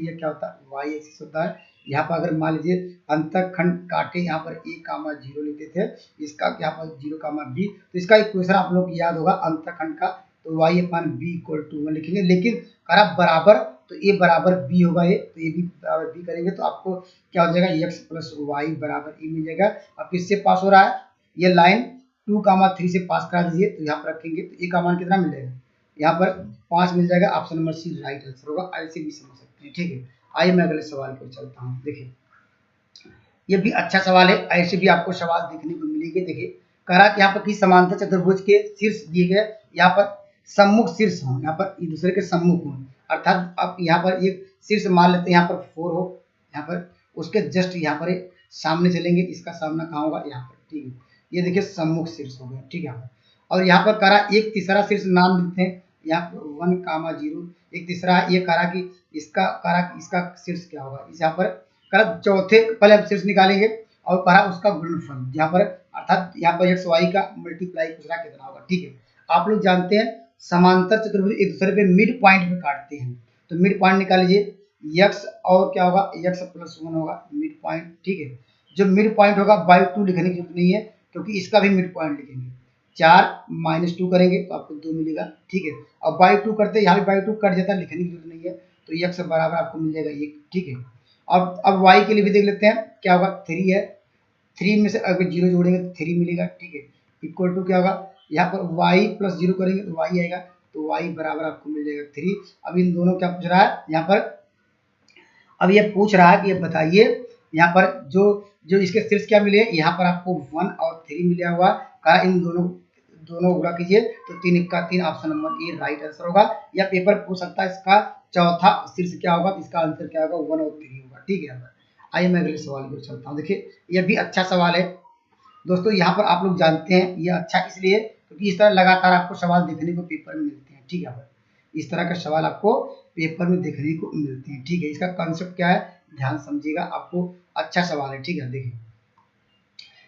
क्या होता है y एक्सिस होता है। यहाँ पर अगर मान लीजिए अंतःखंड काटे, यहाँ पर a, 0 लेते थे, इसका यहाँ पर 0, b, तो इसका इक्वेशन आप लोग को याद होगा अंतःखंड का, तो y/b = 1 लिखेंगे। लेकिन करा बराबर, तो a बराबर b होगा, ये तो a भी बराबर b करेंगे तो आपको क्या हो जाएगा x + y = a मिल जाएगा। अब किससे पास हो रहा है, ये लाइन 2, 3 से पास करा दीजिए, तो यहाँ पर रखेंगे तो a का मान कितना मिल जाएगा, यहाँ पर 5 मिल जाएगा। Option number C right answer होगा। ऐसे भी समझ सकते हैं। ठीक है, आइए मैं अगले सवाल पर चलता हूँ। देखिए ये भी अच्छा सवाल है, ऐसे भी आपको सवाल देखने को मिलेंगे। देखिए कह रहा कि यहाँ पर किसी समांतर चतुर्भुज के शीर्ष दिए गए, यहाँ पर सम्मुख शीर्ष हो, यहाँ पर एक दूसरे के सम्मुख हो, अर्थात आप यहाँ पर एक शीर्ष मान लेते हैं, यहाँ पर 4 हो, यहाँ पर उसके जस्ट यहाँ पर सामने चलेंगे, इसका सामना कहाँ होगा यहाँ पर। ठीक है, ये देखिए सम्मुख शीर्ष हो गया। ठीक है, और यहाँ पर करा एक तीसरा शीर्ष नाम देते हैं, यहाँ पर 1, 0 एक तीसरा। ये करा कि इसका शीर्ष क्या होगा, इस यहाँ पर करा चौथे, पहले हम शीर्ष निकालेंगे और करा उसका गुणनफल, यहाँ पर अर्थात यहाँ पर x y का मल्टीप्लाई दूसरा कितना होगा। ठीक है, आप लोग जानते हैं समांतर चतुर्भुज एक दूसरे पे मिड पॉइंट पे काटते हैं, तो मिड पॉइंट निकाल लीजिए, x और क्या होगा x + 1 होगा मिड पॉइंट। ठीक है, जो मिड पॉइंट होगा /2 लिखने की जरूरत नहीं है, क्योंकि इसका भी मिड पॉइंट लिखेंगे। 4 - 2 करेंगे तो आपको 2 मिलेगा। ठीक है, और /2 करते हैं, यहाँ भी /2 कट जाता है, लिखने की जरूरत नहीं है, तो x बराबर आपको मिल जाएगा 1। ठीक है, अब y के लिए भी देख लेते हैं, क्या होगा 3 है, 3 में से अगर 0 जोड़ेंगे तो 3 मिलेगा। ठीक है, इक्वल टू क्या होगा, यहाँ पर y + 0 करेंगे तो y आएगा, तो y बराबर आपको मिल जाएगा 3। अब इन दोनों क्या पूछ रहा है यहाँ पर, अब ये पूछ रहा है कि ये बताइए यहाँ पर जो इसके शीर्ष क्या मिले, यहाँ पर आपको 1 और 3 मिला हुआ, कहा इन दोनों गुणा कीजिए तो 3 × 3 option number A right answer होगा। या पेपर पूछ सकता है इसका चौथा शीर्ष क्या होगा, तो इसका आंसर क्या होगा 1 और 3 होगा। ठीक है, आइए मैं अगले सवाल की ओर चलता हूँ। देखिए यह भी अच्छा सवाल है दोस्तों। यहाँ पर आप लोग जानते हैं ये अच्छा इसलिए क्योंकि इस तरह लगातार आपको सवाल देखने को पेपर में मिलते हैं। ठीक है, इस तरह के सवाल आपको पेपर में देखने को मिलते हैं। ठीक है, इसका कॉन्सेप्ट क्या है ध्यान समझिएगा, आपको अच्छा सवाल है। ठीक है, देखिए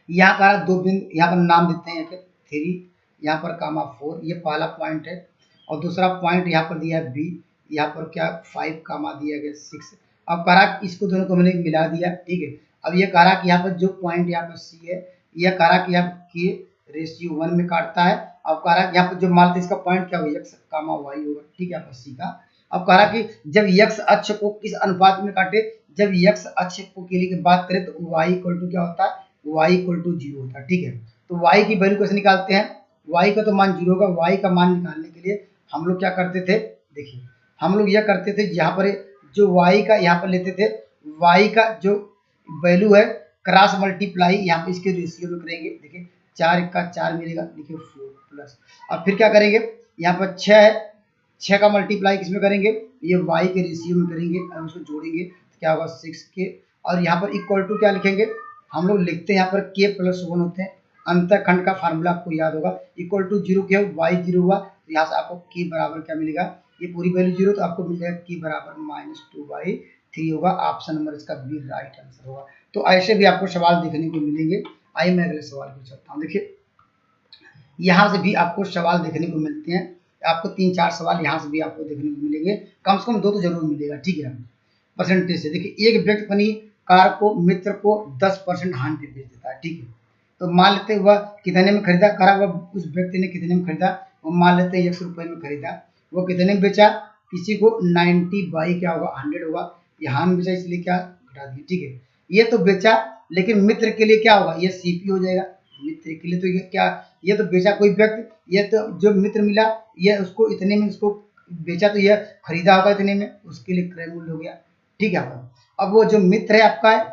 यहाँ का 2 बिंदु, यहाँ पर नाम देते हैं 3, यहाँ पर कामा 4, ये पहला पॉइंट है। और दूसरा पॉइंट यहाँ पर दिया है बी, यहाँ पर क्या 5 कामा दिया गया 6। अब कह रहा इसको दोनों को मैंने मिला दिया। ठीक है, अब ये कह रहा कि यहाँ पर जो पॉइंट यहाँ पर सी है, यह कह रहा कि यहाँ के रेशियो 1 में काटता है। अब कह रहा यहाँ पर जो मान लेते इसका पॉइंट क्या होगा x कामा y होगा। ठीक है, यहाँ पर सी का। अब कह रहा कि जब x अक्ष को किस अनुपात में काटे, जब x अक्ष को के लिए बात करें तो y इक्वल टू क्या होता है, y इक्वल टू 0 होता है। ठीक है, तो y की वैल्यू कैसे निकालते हैं, y का तो मान 0 होगा। y का मान निकालने के लिए हम लोग क्या करते थे, देखिए हम लोग यह करते थे यहाँ पर जो y का यहाँ पर लेते थे, y का जो वैल्यू है क्रॉस मल्टीप्लाई यहाँ पे इसके रेशियो में करेंगे। देखिए 4 × 4 मिलेगा, देखिए 4 प्लस, अब फिर क्या करेंगे यहाँ पर 6 है, 6 का मल्टीप्लाई किसमें करेंगे, ये y के रेशियो में करेंगे और उसको जोड़ेंगे तो क्या होगा 6 के। और यहाँ पर इक्वल टू क्या लिखेंगे, हम लोग लिखते हैं यहाँ पर k + 1 होते हैं। अंतःखंड का फार्मूला आपको याद होगा, इक्वल टू 0 के y 0 हुआ तो यहाँ से आपको k बराबर क्या मिलेगा, ये पूरी वैल्यू 0 तो आपको मिल जाएगा k बराबर -2/3 होगा। ऑप्शन नंबर इसका बी राइट आंसर होगा। तो ऐसे भी आपको सवाल देखने को मिलेंगे। आइए मैं अगले सवाल को चलता हूँ। देखिए यहाँ से भी आपको सवाल देखने को मिलते हैं, आपको 3-4 सवाल यहाँ से भी आपको देखने को मिलेंगे, कम से कम 2 तो जरूर मिलेगा। ठीक है, परसेंटेज से देखिए एक व्यक्ति अपनी कार को मित्र को 10% हानि पे बेच देता है। ठीक है, तो मान लेते हैं वह कितने में खरीदा, करा वह उस व्यक्ति ने कितने में खरीदा, वो मान लेते हैं 100 रुपये में खरीदा, वो कितने में बेचा, किसी को 90 बाई क्या होगा 100 होगा, यहाँ में बेचा इसलिए क्या घटा दिया। ठीक है, ये तो बेचा, लेकिन मित्र के लिए क्या होगा, ये सीपी हो जाएगा। मित्र के लिए तो ये क्या, ये तो बेचा कोई व्यक्ति, ये तो जो मित्र मिला ये उसको इतने में उसको बेचा, तो यह खरीदा होगा इतने में, उसके लिए क्रय मूल्य हो गया। ठीक है, अब वो जो मित्र है आपका है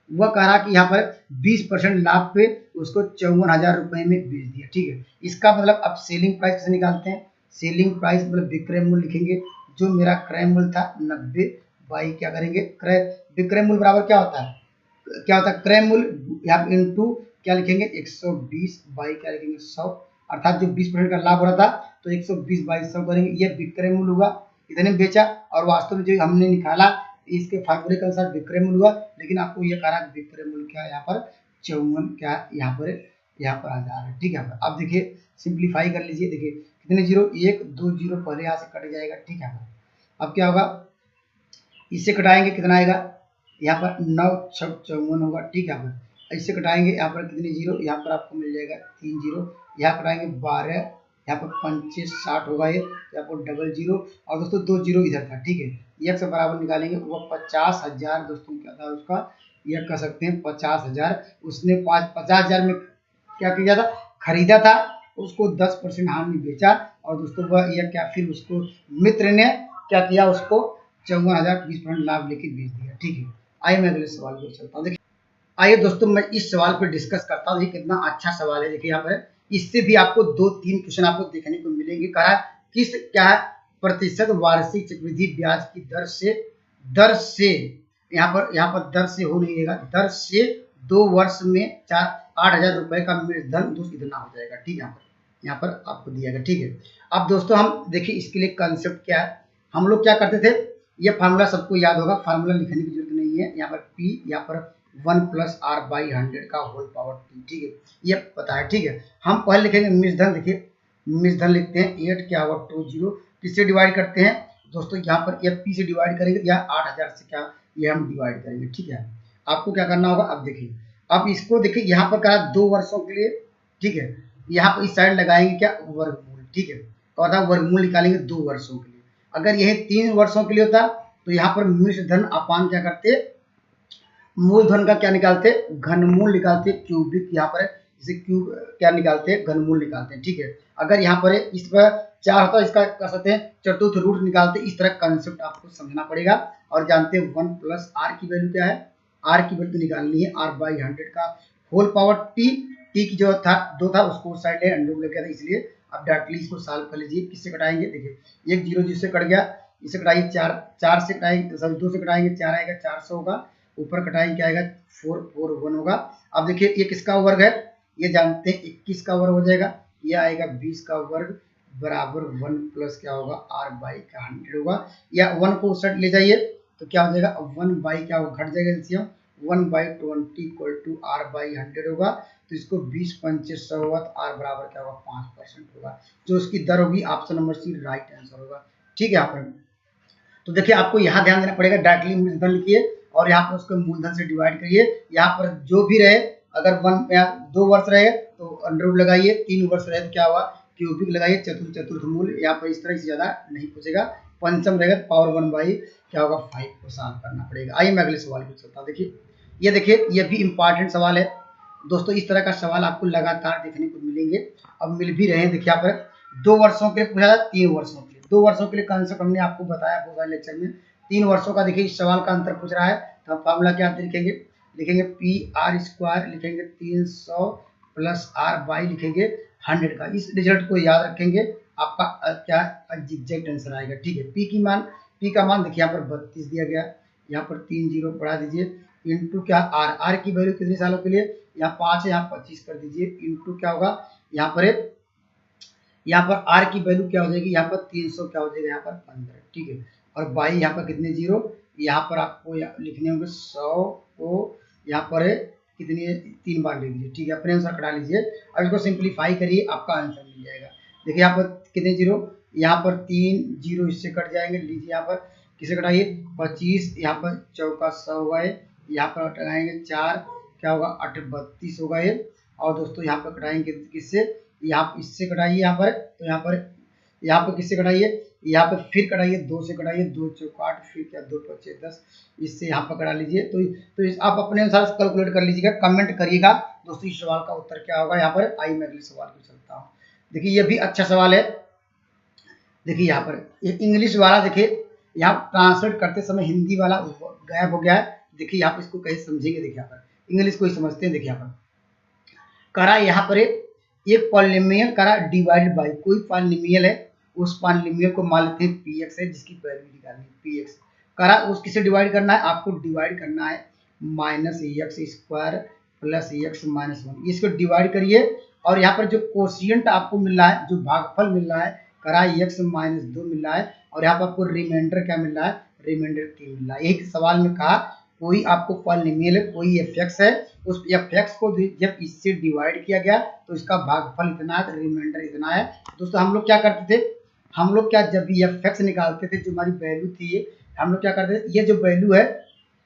वह कह रहा कि यहाँ पर 20% लाभ पे उसको 54,000 रुपये में बेच दिया। ठीक है, इसका मतलब अब सेलिंग प्राइस कैसे निकालते हैं, सेलिंग प्राइस मतलब विक्रय मूल्य लिखेंगे, जो मेरा क्रय मूल्य था 90 बाई क्या करेंगे क्रय, विक्रय मूल्य बराबर क्या होता है, क्या होता है क्रय मूल्य, यहाँ पर इंटू क्या लिखेंगे 120 बाई क्या लिखेंगे 100, अर्थात जो 20% का लाभ हो रहा था तो 120 बाई 100 करेंगे, ये विक्रय मूल्य हुआ, इतने बेचा। और वास्तव में जो हमने निकाला इसके फार्मूले के अनुसार विक्रय मूल्य हुआ, लेकिन आपको ये कह रहा है विक्रय मूल्य क्या है यहाँ पर 54 क्या यहाँ पर आ जा रहा है। ठीक है, अब देखिए सिंप्लीफाई कर लीजिए, देखिए कितने जीरो, 1 2 जीरो पहले यहाँ से कट जाएगा। ठीक है, अब क्या होगा, इससे कटाएंगे कितना आएगा, यहाँ पर 9 × 6 = 54 होगा। ठीक है, इससे कटाएंगे यहाँ पर कितने जीरो, यहाँ पर आपको मिल जाएगा 3 जीरो, यहाँ कटाएंगे 12, यहाँ पर 5 60 होगा ये, यहाँ पर डबल जीरो और दोस्तों 2 जीरो इधर था। ठीक है, यह से बराबर निकालेंगे, वो 50,000 दोस्तों क्या था उसका, यह कह सकते हैं 50,000, उसने 50,000 में क्या किया था, खरीदा था, उसको 10% हानि बेचा और दोस्तों वह यह क्या फिर उसको मित्र ने क्या किया, उसको 54,000 20% लाभ लेके बेच दिया। ठीक है, आइए मैं अगले सवाल को चलता हूँ। देखिए आइए दोस्तों मैं इस सवाल पर डिस्कस करता हूँ, ये कितना अच्छा सवाल है। देखिए यहाँ पर इससे भी आपको 2-3 क्वेश्चन आपको देखने को मिलेंगे। कहा किस क्या प्रतिशत वार्षिक चक्रवृद्धि ब्याज की दर से यहाँ पर दर से हो नहीं रहेगा, दर से 2 वर्ष में 8,000 रुपए का मूलधन दोस्त इतना हो जाएगा। ठीक है, यहाँ पर आपको दिया गया। ठीक है, अब दोस्तों हम देखिए इसके लिए कंसेप्ट क्या है, हम लोग क्या करते थे, ये फार्मूला सबको याद होगा, फार्मूला लिखने की जरूरत नहीं है। यहाँ पर P यहाँ पर 1 + R/100 का होल पावर t। ठीक है, ये पता है। ठीक है, हम पहले लिखेंगे मिश्रधन, देखिए मिश्रधन लिखते हैं 8 क्या होगा 20, किससे डिवाइड करते हैं दोस्तों, यहाँ पर ये P से डिवाइड करेंगे या 8,000 से क्या ये हम डिवाइड करेंगे। ठीक है, आपको क्या करना होगा, अब देखिए अब इसको देखिए यहाँ पर कहा 2 वर्षों के लिए। ठीक है, यहाँ पर इस साइड लगाएंगे क्या वर्गमूल। ठीक है, और वर्गमूल निकालेंगे 2 वर्षों के लिए। अगर यह 3 वर्षों के लिए होता तो यहाँ पर मिश्रधन अपान क्या करते, मूलधन का क्या निकालते, घनमूल निकालते, क्यूबिक यहाँ पर जैसे क्यूब क्या निकालते, घनमूल निकालते हैं। ठीक है, अगर यहाँ पर इस पर 4 होता है इसका कर सकते हैं चतुर्थ रूट निकालते, इस तरह कंसेप्ट आपको समझना पड़ेगा। और जानते हैं 1 + R की वैल्यू क्या है, R की वैल्यू निकालनी है R/100 का होल पावर t टी की जो था 2 था उसको उस साइड ले अंडर लेके था, इसलिए अब डायरेक्टली इसको सॉल्व कर लीजिए। किससे कटाएंगे, देखिए एक जीरो जिससे कट गया, इससे कटाइए 4 से कटाएंगे, सॉरी 2 से कटाएंगे 4 आएगा, 400 होगा, ऊपर कटाएंगे क्या आएगा 441 होगा। अब देखिए ये किसका वर्ग है, ये जानते हैं 21 का वर्ग हो जाएगा, ये आएगा 20 का वर्ग बराबर 1 प्लस क्या होगा r बाई का 100 होगा, या 1 को उस साइड ले जाइए तो क्या हो जाएगा 1 बाई क्या होगा, घट जाएगा LCM 1 by 20 equal to r by 100 होगा। तो इसको 20 पंचे 100 होगा तो r बराबर क्या होगा 5% होगा, जो उसकी दर होगी option number C right answer होगा। ठीक है यहाँ पर तो देखिए आपको यहाँ ध्यान देना पड़ेगा, डायरेक्टली मूलधन लिखिए और यहाँ पर उसको मूलधन से डिवाइड करिए। यहाँ पर जो भी रहे, अगर 2 वर्ष रहे तो अंडरवुड लगाइए, 3 वर्ष रहे तो क्या हुआ क्यूबिक लगाइए, चतुर्थ मूल यहाँ पर इस तरह से ज्यादा नहीं पूछेगा। पंचम रहेगा पावर 1 बाई क्या होगा 5 को सॉल्व करना पड़ेगा। आइए मैं अगले सवाल को चलता हूँ। देखिए ये भी इंपॉर्टेंट सवाल है दोस्तों, इस तरह का सवाल आपको लगातार देखने को मिलेंगे, अब मिल भी रहे हैं। देखिए यहाँ पर 2 वर्षों के लिए पूछा था, 3 वर्षों के लिए, 2 वर्षों के लिए कंसेप्ट हमने आपको बताया बहुत सारे लेक्चर में। 3 वर्षों का देखिए इस सवाल का अंतर पूछ रहा है, तो हम फार्मूला क्या लिखेंगे पी आर स्क्वायर, लिखेंगे 300 प्लस आर बाई लिखेंगे 100 का। इस रिजल्ट को याद रखेंगे, आपका क्या एग्जैक्ट आंसर आएगा। ठीक है, पी का मान देखिए यहाँ पर 32 दिया गया, यहाँ पर 3 जीरो बढ़ा दीजिए, इंटू क्या आर की वैल्यू कितने सालों के लिए, यहाँ 5 है, यहाँ 25 कर दीजिए, इंटू क्या होगा यहाँ पर आर की वैल्यू क्या हो जाएगी, यहाँ पर 300 क्या हो जाएगा यहाँ पर 15। ठीक है, और बाई यहाँ पर कितने जीरो, यहाँ पर आपको लिखने होंगे 100 को यहाँ पर कितनी 3 बार लिख लीजिए। ठीक है, अपने अनुसार कटा लीजिए। अब इसको सिंप्लीफाई करिए, आपका आंसर मिल जाएगा। देखिए यहाँ पर कितने जीरो, यहाँ पर 3 जीरो इससे कट जाएंगे, लीजिए यहाँ पर किसे कटाइए 25, यहाँ पर चौका 100 होगा, यहाँ पर कटाएंगे 4 क्या होगा 8 32 होगा ये। और दोस्तों यहाँ पर कटाएंगे किससे, यहाँ इससे कटाइए, यहाँ पर किससे कटाइए, यहाँ पर फिर कटाइए 2 से कटाइए, 2 चौका 8, फिर क्या 2 पच्चे 10, इससे यहाँ पर कटा लीजिए। तो आप अपने अनुसार कैलकुलेट कर लीजिएगा, कमेंट करिएगा दोस्तों इस सवाल का उत्तर क्या होगा। यहाँ पर आई मैं अगले सवाल को चलता हूँ। देखिए ये भी अच्छा सवाल है। देखिए यहाँ पर ये इंग्लिश वाला, देखिए यहाँ ट्रांसलेट करते समय हिंदी वाला गायब हो गया है। देखिए यहाँ पर इसको कैसे समझेंगे, देखिए यहाँ पर इंग्लिश को ही समझते हैं। देखिए यहाँ पर करा, यहाँ पर एक पॉलिनोमियल करा डिवाइडेड बाय कोई पॉलिनोमियल है, उस पॉलिनोमियल को मान लेते हैं px है, जिसकी वैल्यू निकालनी है px करा, उस किसे डिवाइड करना है, आपको डिवाइड करना है minus x square plus x minus 1, इसको डिवाइड करिए। और यहाँ पर जो कोशिएंट आपको मिल रहा है, जो भागफल मिल रहा है करा एक्स माइनस 2 मिल रहा है, और यहाँ पर आपको रिमाइंडर क्या मिल रहा है, रिमाइंडर 3 मिल रहा है। यही सवाल में कहा कोई आपको पॉलिनोमियल है, कोई एफ है, उस एफ को जब इससे डिवाइड किया गया तो इसका भागफल इतना है, रिमाइंडर इतना है। दोस्तों हम लोग क्या करते थे, हम लोग क्या जब एफ निकालते थे, जो हमारी वैल्यू थी ये, हम लोग क्या करते थे, ये जो वैल्यू है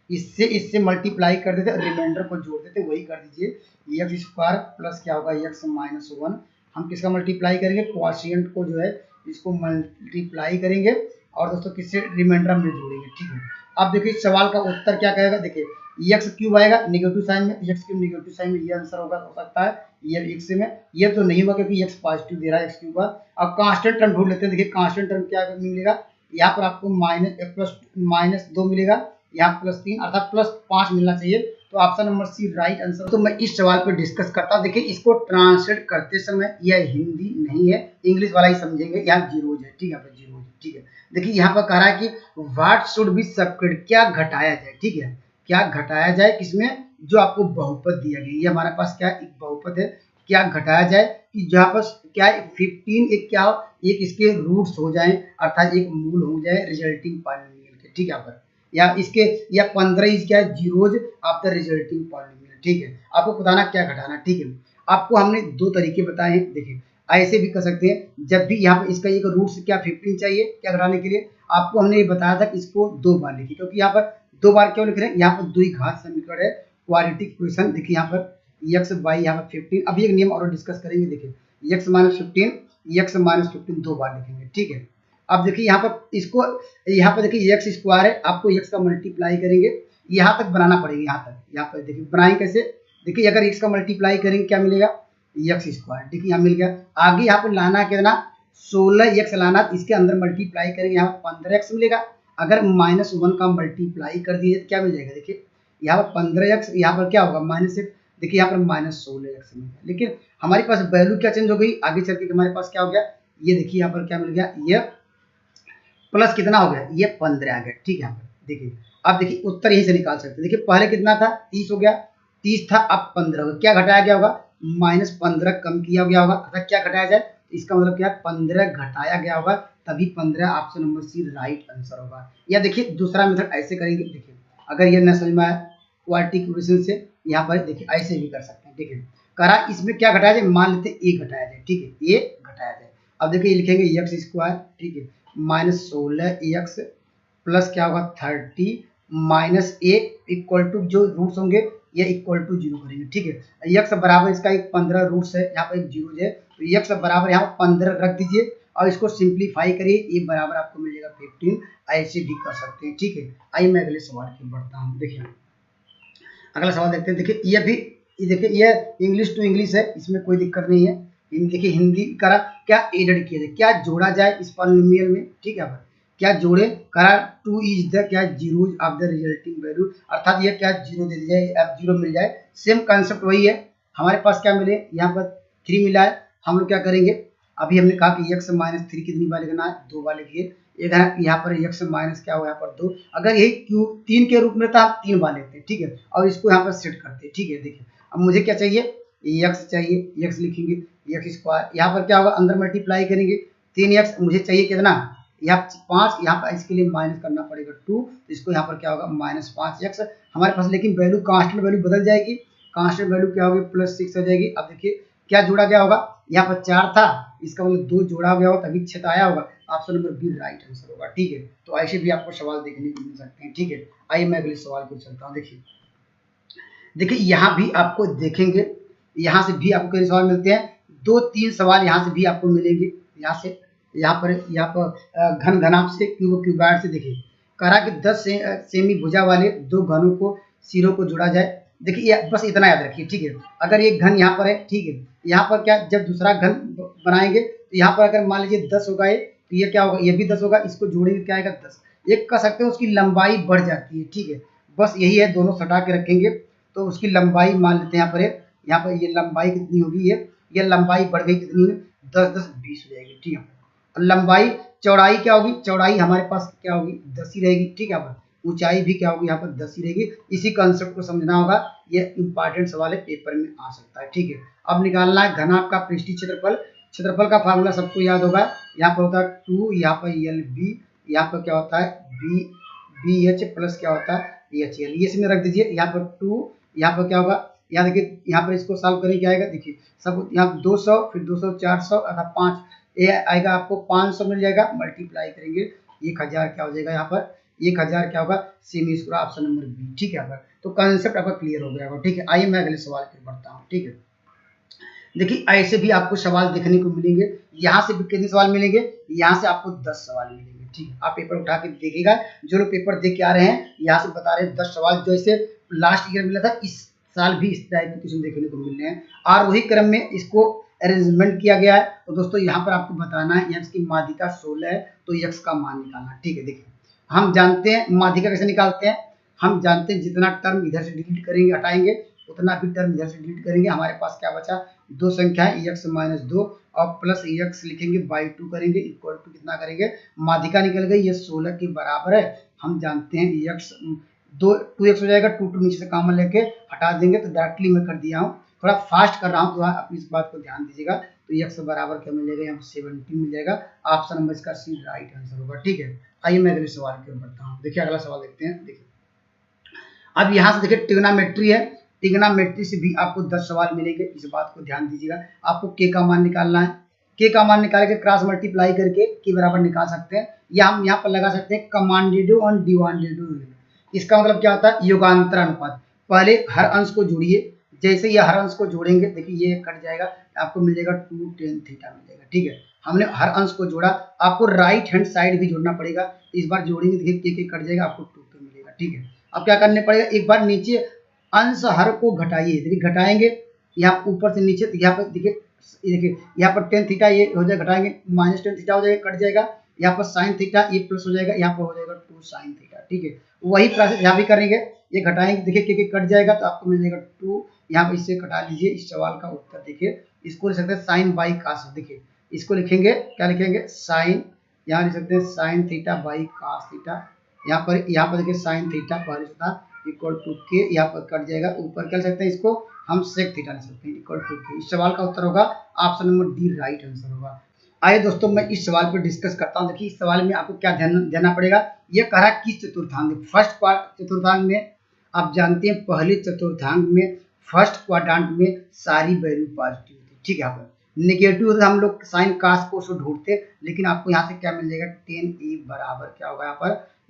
इससे मल्टीप्लाई कर देते, रिमाइंडर को जोड़ देते, वही कर दीजिए एक्स स्क्वायर प्लस क्या होगा एक्स माइनस 1। हम किसका मल्टीप्लाई करेंगे, क्वोशिएंट को जो है इसको मल्टीप्लाई करेंगे और दोस्तों किससे रिमाइंडर में जोड़ेंगे। ठीक है, अब देखिए इस सवाल का उत्तर क्या कहेगा, देखिए एक्स क्यूब आएगा नेगेटिव साइन में, एक्स क्यूब नेगेटिव साइन में, ये आंसर होगा, हो सकता है ये एक्स में, ये तो नहीं होगा क्योंकि एक्स पॉजिटिव दे रहा है एक्स क्यूब का। अब कांस्टेंट टर्म ढूंढ लेते हैं। देखिए कांस्टेंट टर्म क्या मिलेगा, यहाँ पर आपको माइनस 2 मिलेगा, यहाँ प्लस 3 अर्थात प्लस 5 मिलना चाहिए। तो option number C right answer. तो मैं इस सवाल पर डिस्कस करता हूँ। देखिए इसको ट्रांसलेट करते समय यह हिंदी नहीं है, इंग्लिश वाला ही समझेंगे। यहाँ जीरोज है, ठीक है, जीरोज, ठीक है। देखिए यहाँ पर कह रहा है कि व्हाट शुड बी सबट्रैक्टेड, क्या घटाया जाए, ठीक है, क्या घटाया जाए, किसमें, जो आपको बहुपद दिया गया, ये हमारे पास क्या एक बहुपद है, क्या घटाया जाए कि जहाँ पर क्या 15 एक क्या हो, एक इसके रूट्स हो जाए अर्थात एक मूल हो जाए रिजल्टिंग पॉलिनोमियल के, ठीक है, यहाँ पर या इसके या 15 क्या है जीरोज आफ्टर रिजल्टिंग पॉलिनोमियल, ठीक है। आपको बताना क्या घटाना, ठीक है। आपको हमने 2 तरीके बताए हैं। देखिए ऐसे भी कर सकते हैं, जब भी यहाँ पर इसका एक रूट्स क्या 15 चाहिए क्या घटाने के लिए, आपको हमने ये बताया था कि इसको 2 बार लिखिए, क्योंकि यहाँ पर 2 बार क्यों लिख रहे हैं, यहाँ पर 2 घात समीकरण है, क्वाड्रेटिक इक्वेशन। देखिए यहाँ पर एक्स बाई यहाँ पर 15, अभी एक नियम और डिस्कस करेंगे। देखिए एक्स माइनस 15 2 बार लिखेंगे, ठीक है। अब देखिए यहाँ पर इसको यहाँ पर देखिए एक्स स्क्वायर है, आपको एक्स का मल्टीप्लाई करेंगे, यहाँ तक बनाना पड़ेगा, यहाँ तक। यहाँ पर देखिए बनाएंगे कैसे, देखिए अगर एक्स का मल्टीप्लाई करेंगे क्या मिलेगा, एक्स स्क्वायर, देखिए यहाँ मिल गया। आगे यहाँ पर लाना कितना 16 एक्स लाना, इसके अंदर मल्टीप्लाई करेंगे, यहाँ पर 15 एक्स मिलेगा। अगर -1 का मल्टीप्लाई कर दिए तो क्या मिल जाएगा, देखिए यहाँ पर 15 एक्स, यहाँ पर क्या होगा -1, देखिए यहाँ पर -16x मिल गया, लेकिन हमारे पास वैल्यू क्या चेंज हो गई आगे चल के, हमारे पास क्या हो गया, ये देखिए यहाँ पर क्या मिल गया, ये प्लस कितना हो गया, ये 15 आ गया। ठीक है, यहाँ पर देखिए, अब देखिए उत्तर यहीं से निकाल सकते हैं। देखिए पहले कितना था, 30 हो गया, 30 था, अब 15 हो गया। क्या घटाया गया होगा, -15 कम किया गया होगा, अर्थात क्या घटाया जाए, इसका मतलब क्या है, 15 घटाया गया होगा, तभी 15 option number C right answer होगा। या देखिए दूसरा मेथड ऐसे करेंगे, देखिए अगर ये न समझ में आया क्वालिटी इक्वेशन से, यहाँ पर देखिए ऐसे भी कर सकते हैं। देखिए करा इसमें क्या घटाया जाए, मान लेते ए घटाया जाए, ठीक है, ये घटाया जाए। अब देखिए लिखेंगे एक्स स्क्वायर, ठीक है, -16x प्लस क्या होगा 30 माइनस ए इक्वल टू जो रूट्स होंगे ये इक्वल टू 0 करेंगे। ठीक है, एक्स बराबर इसका एक 15 रूट्स है, यहाँ पर एक 0 है, तो एक्स बराबर यहाँ 15 रख दीजिए और इसको सिंप्लीफाई करिए, ये बराबर आपको मिल जाएगा 15। ऐसे भी कर सकते हैं। ठीक है, आइए मैं अगले सवाल की बढ़ता हूँ। देखिए अगला सवाल देखते हैं। देखिए ये भी, देखिए ये इंग्लिश टू इंग्लिश है, इसमें कोई दिक्कत नहीं है। देखिए हिंदी करा क्या एडेड किया जाए, क्या जोड़ा जाए इस पॉलिनोमियल में। ठीक है, क्या जोड़े, करा टू इज द क्या zeros of the resulting value, अर्थात ये क्या जीरो दे दिया जाए, अब जीरो मिल जाए। सेम कंसेप्ट वही है, हमारे पास क्या मिले, यहाँ पर 3 मिला है, हम लोग क्या करेंगे, अभी हमने कहा कि x -3 कितनी बार लिखना है, 2 बार लिखिए। एक यहाँ पर x माइनस क्या हो, यहाँ पर 2, अगर यही क्यू 3 के रूप में था, हम 3 बार लेते हैं। ठीक है, और इसको यहाँ पर सेट करते हैं। ठीक है, देखिए अब मुझे क्या चाहिए, x चाहिए, x लिखेंगे, x स्क्वायर, यहाँ पर क्या होगा, अंदर मल्टीप्लाई करेंगे, 3x मुझे चाहिए कितना, यहाँ 5, यहाँ पर इसके लिए माइनस करना पड़ेगा 2, तो इसको यहाँ पर क्या होगा -5x हमारे पास, लेकिन वैल्यू कांस्टेंट वैल्यू बदल जाएगी, कांस्टेंट वैल्यू क्या होगी +6 हो जाएगी। अब देखिए क्या जोड़ा गया होगा, यहाँ पर 4 था, इसका मतलब 2 जोड़ा गया होगा तभी 6 आया होगा, option number B right answer होगा। ठीक है, तो ऐसे भी आपको सवाल देखने को मिल सकते हैं। ठीक है, आइए मैं अगले सवाल को चलता हूँ। देखिए यहाँ भी आपको देखेंगे, यहाँ से भी आपको कई सवाल मिलते हैं, 2-3 सवाल यहाँ से भी आपको मिलेंगे, यहाँ से यहाँ पर घन घनाभ से क्यूबॉइड से। देखिए करा कि 10 सेमी भुजा वाले 2 घनों को सिरों को जोड़ा जाए। देखिए ये बस इतना याद रखिए। ठीक है, अगर ये घन यहाँ पर है, ठीक है, यहाँ पर क्या जब दूसरा घन बनाएंगे तो यहाँ पर अगर मान लीजिए 10 होगा ये, तो ये क्या होगा, ये भी 10 होगा, इसको जोड़ेंगे क्या आएगा 10। एक कह सकते हैं उसकी लंबाई बढ़ जाती है। ठीक है, बस यही है, दोनों सटा के रखेंगे तो उसकी लंबाई मान लेते हैं यहाँ पर ये लंबाई कितनी होगी, ये लंबाई बढ़ गई कितनी है, 10-10-20 हो जाएगी। ठीक है, और लंबाई चौड़ाई क्या होगी, चौड़ाई हमारे पास क्या होगी 10 ही रहेगी। ठीक है, ऊंचाई भी क्या होगी यहाँ पर 10 ही रहेगी। इसी कंसेप्ट को समझना होगा, ये इंपॉर्टेंट सवाल है, पेपर में आ सकता है। ठीक है, अब निकालना है घनाभ का पृष्ठीय क्षेत्रफल। क्षेत्रफल का फार्मूला सबको याद होगा, यहाँ पर होता है 2, यहाँ पर LB, यहाँ पर क्या होता है BH प्लस क्या होता है HL, ये इसमें रख दीजिए। यहाँ पर 2, यहाँ पर क्या होगा, यहाँ देखिए, यहाँ पर इसको सॉल्व करें क्या आएगा, देखिए सब यहाँ 200, फिर 200 400 अर्थात 5, ये आएगा आपको 500 मिल जाएगा, मल्टीप्लाई करेंगे 1000 क्या हो जाएगा, यहाँ पर 1000 क्या होगा, सेमी स्क्वायर, ऑप्शन नंबर बी। ठीक है, तो कंसेप्ट आपका क्लियर हो गया होगा। ठीक है, आइए मैं अगले सवाल की बढ़ता हूँ। ठीक है, देखिए ऐसे भी आपको सवाल देखने को मिलेंगे, यहाँ से भी कितने सवाल मिलेंगे, यहाँ से आपको 10 सवाल मिलेंगे। ठीक है, आप पेपर उठा के देखिएगा, जो लोग पेपर देख के आ रहे हैं यहाँ से बता रहे हैं 10 सवाल, जैसे लास्ट ईयर मिला था, इस साल भी इस टाइप के क्वेश्चन देखने को मिल रहे हैं, और वही क्रम में इसको अरेंजमेंट किया गया है। तो दोस्तों यहाँ पर आपको बताना है x की माध्यिका 16 है, तो x का मान निकालना। ठीक है, देखिए हम जानते हैं माध्यिका कैसे निकालते हैं, हम जानते हैं जितना टर्म इधर से डिलीट करेंगे, हटाएंगे, उतना भी टर्म इधर से डिलीट करेंगे, हमारे पास क्या बचा, 2 संख्या है x - 2 और प्लस x लिखेंगे, बाई 2 करेंगे, इक्वल टू कितना करेंगे, माध्यिका निकल गई, ये 16 के बराबर है। हम जानते हैं x 2x हो जाएगा, 2 नीचे से कॉमन लेके हटा देंगे, तो डायरेक्टली मैं कर दिया हूँ, थोड़ा फास्ट कर रहा हूँ, तो अपनी इस बात को ध्यान दीजिएगा। तो x बराबर क्या मिल जाएगा, यहाँ पर 17 मिल जाएगा, ऑप्शन नंबर इसका सी राइट आंसर होगा। ठीक है, आइए मैं अगले सवाल की ओर बढ़ता हूँ। देखिए अगला सवाल देखते हैं। देखिए अब यहाँ से देखिए ट्रिग्नोमेट्री है, ट्रिग्नोमेट्री से भी आपको 10 सवाल मिलेंगे, इस बात को ध्यान दीजिएगा। आपको k का मान निकालना है, k का मान निकाल के क्रॉस मल्टीप्लाई करके k बराबर निकाल सकते हैं, या हम यहाँ पर लगा सकते हैं कमांडेड और डिवाइडेड। इसका मतलब क्या होता है, योगांतर अनुपात। पहले हर अंश को जोड़िए, जैसे ये हर अंश को जोड़ेंगे, देखिए ये कट जाएगा, आपको मिल जाएगा 2 tan थीटा मिल जाएगा। ठीक है, हमने हर अंश को जोड़ा, आपको राइट हैंड साइड भी जोड़ना पड़ेगा, इस बार जोड़ेंगे, देखिए के कट जाएगा, आपको 2 मिलेगा। ठीक है, अब क्या करने पड़ेगा, एक बार नीचे अंश हर को घटाइए, देखिए घटाएंगे यहाँ ऊपर से नीचे, यहाँ पर देखिए यहाँ पर tan थीटा ये हो जाएगा, घटाएंगे -tan थीटा हो जाएगा, कट जाएगा, यहाँ पर sin थीटा ये प्लस हो जाएगा, यहाँ पर हो जाएगा 2 sin थीटा। ठीक है, वही प्रोसेस यहाँ भी करेंगे, ये घटाएंगे, देखिए क्योंकि कट जाएगा तो आपको मिल जाएगा 2, यहाँ पर इससे घटा लीजिए। इस सवाल का उत्तर देखिए, इसको लिख सकते हैं साइन बाई कास। देखिए इसको लिखेंगे, क्या लिखेंगे, साइन, यहाँ लिख सकते हैं sine theta by cos theta. यहाँ पर देखिए साइन थीटा पर इक्वल टू के, यहाँ पर कट जाएगा, ऊपर क्या लिख सकते हैं, इसको हम सेक थीटा लिख सकते हैं इक्वल टू के। इस सवाल का उत्तर होगा option number D right answer होगा। आइए दोस्तों मैं इस सवाल पर डिस्कस करता हूँ। देखिए इस सवाल में आपको क्या ध्यान देना पड़ेगा, ये कह रहा है किस चतुर्थांग में, फर्स्ट चतुर्थांग में। आप जानते हैं पहले चतुर्थांग में फर्स्ट क्वाड्रेंट में सारी वैल्यू पॉजिटिव होती है, ठीक है। यहाँ पर नेगेटिव हम लोग साइन कास को ढूंढते, लेकिन आपको यहाँ से क्या मिल जाएगा, 10a बराबर क्या होगा,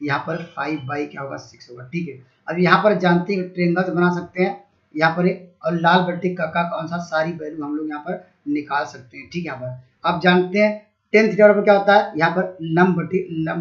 यहाँ पर 5 बाई क्या होगा 6 होगा, ठीक है। अब यहाँ पर जानते हैं ट्रेंगल्स बना सकते हैं यहाँ पर, और लाल बट्टी का अनुसार सारी वैल्यू हम लोग यहाँ पर निकाल सकते हैं, ठीक है। यहाँ पर आप जानते हैं टेन थीटा बराबर क्या होता है, यहाँ पर लंब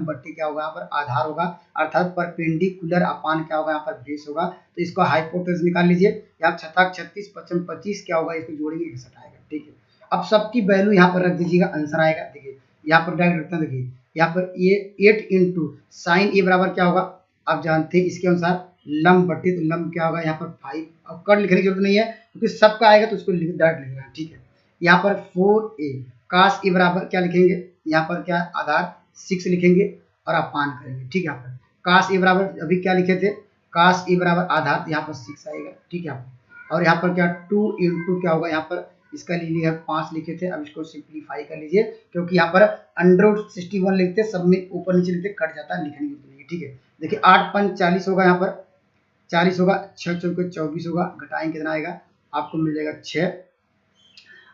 बट्टी क्या होगा, यहाँ पर आधार होगा, अर्थात परपेंडिकुलर अपान क्या होगा, यहाँ पर बेस होगा। तो इसको हाइपोटेन्यूज निकाल लीजिए, यहाँ 36 55 25 क्या होगा, इसको जोड़ेंगे 61 आएगा, ठीक है। अब सबकी वैल्यू यहाँ पर रख दीजिएगा, आंसर आएगा। देखिए यहाँ पर डायरेक्ट रखते हैं, देखिए यहाँ पर ये 8 इंटू साइन ए बराबर क्या होगा, आप जानते हैं इसके अनुसार लंब बट्टी, तो लंब क्या होगा यहाँ पर 5। अब कट लिखने की जरूरत नहीं है क्योंकि सबका आएगा तो उसको डायरेक्ट लिख रहा है, ठीक है। यहाँ पर 4a कास ए बराबर क्या लिखेंगे, यहाँ पर क्या आधार 6 लिखेंगे और अपान करेंगे, ठीक है। यहाँ पर कास ए बराबर अभी क्या लिखे थे, कास ए बराबर आधार, यहाँ पर 6 आएगा, ठीक है। यहाँ पर और यहाँ पर क्या 2 इंटू क्या होगा, यहाँ पर इसका ले लिया 5 लिखे थे, अब इसको सिंप्लीफाई कर लीजिए क्योंकि यहाँ पर √61 लिखते, सब में ऊपर नीचे लिखते कट जाता है, लिखने की जरूरत नहीं है, ठीक है। देखिए 8 5 40 होगा, यहाँ पर 40 होगा, 6 चौके 24 होगा, घटाएंगे कितना आएगा, आपको मिल जाएगा 6,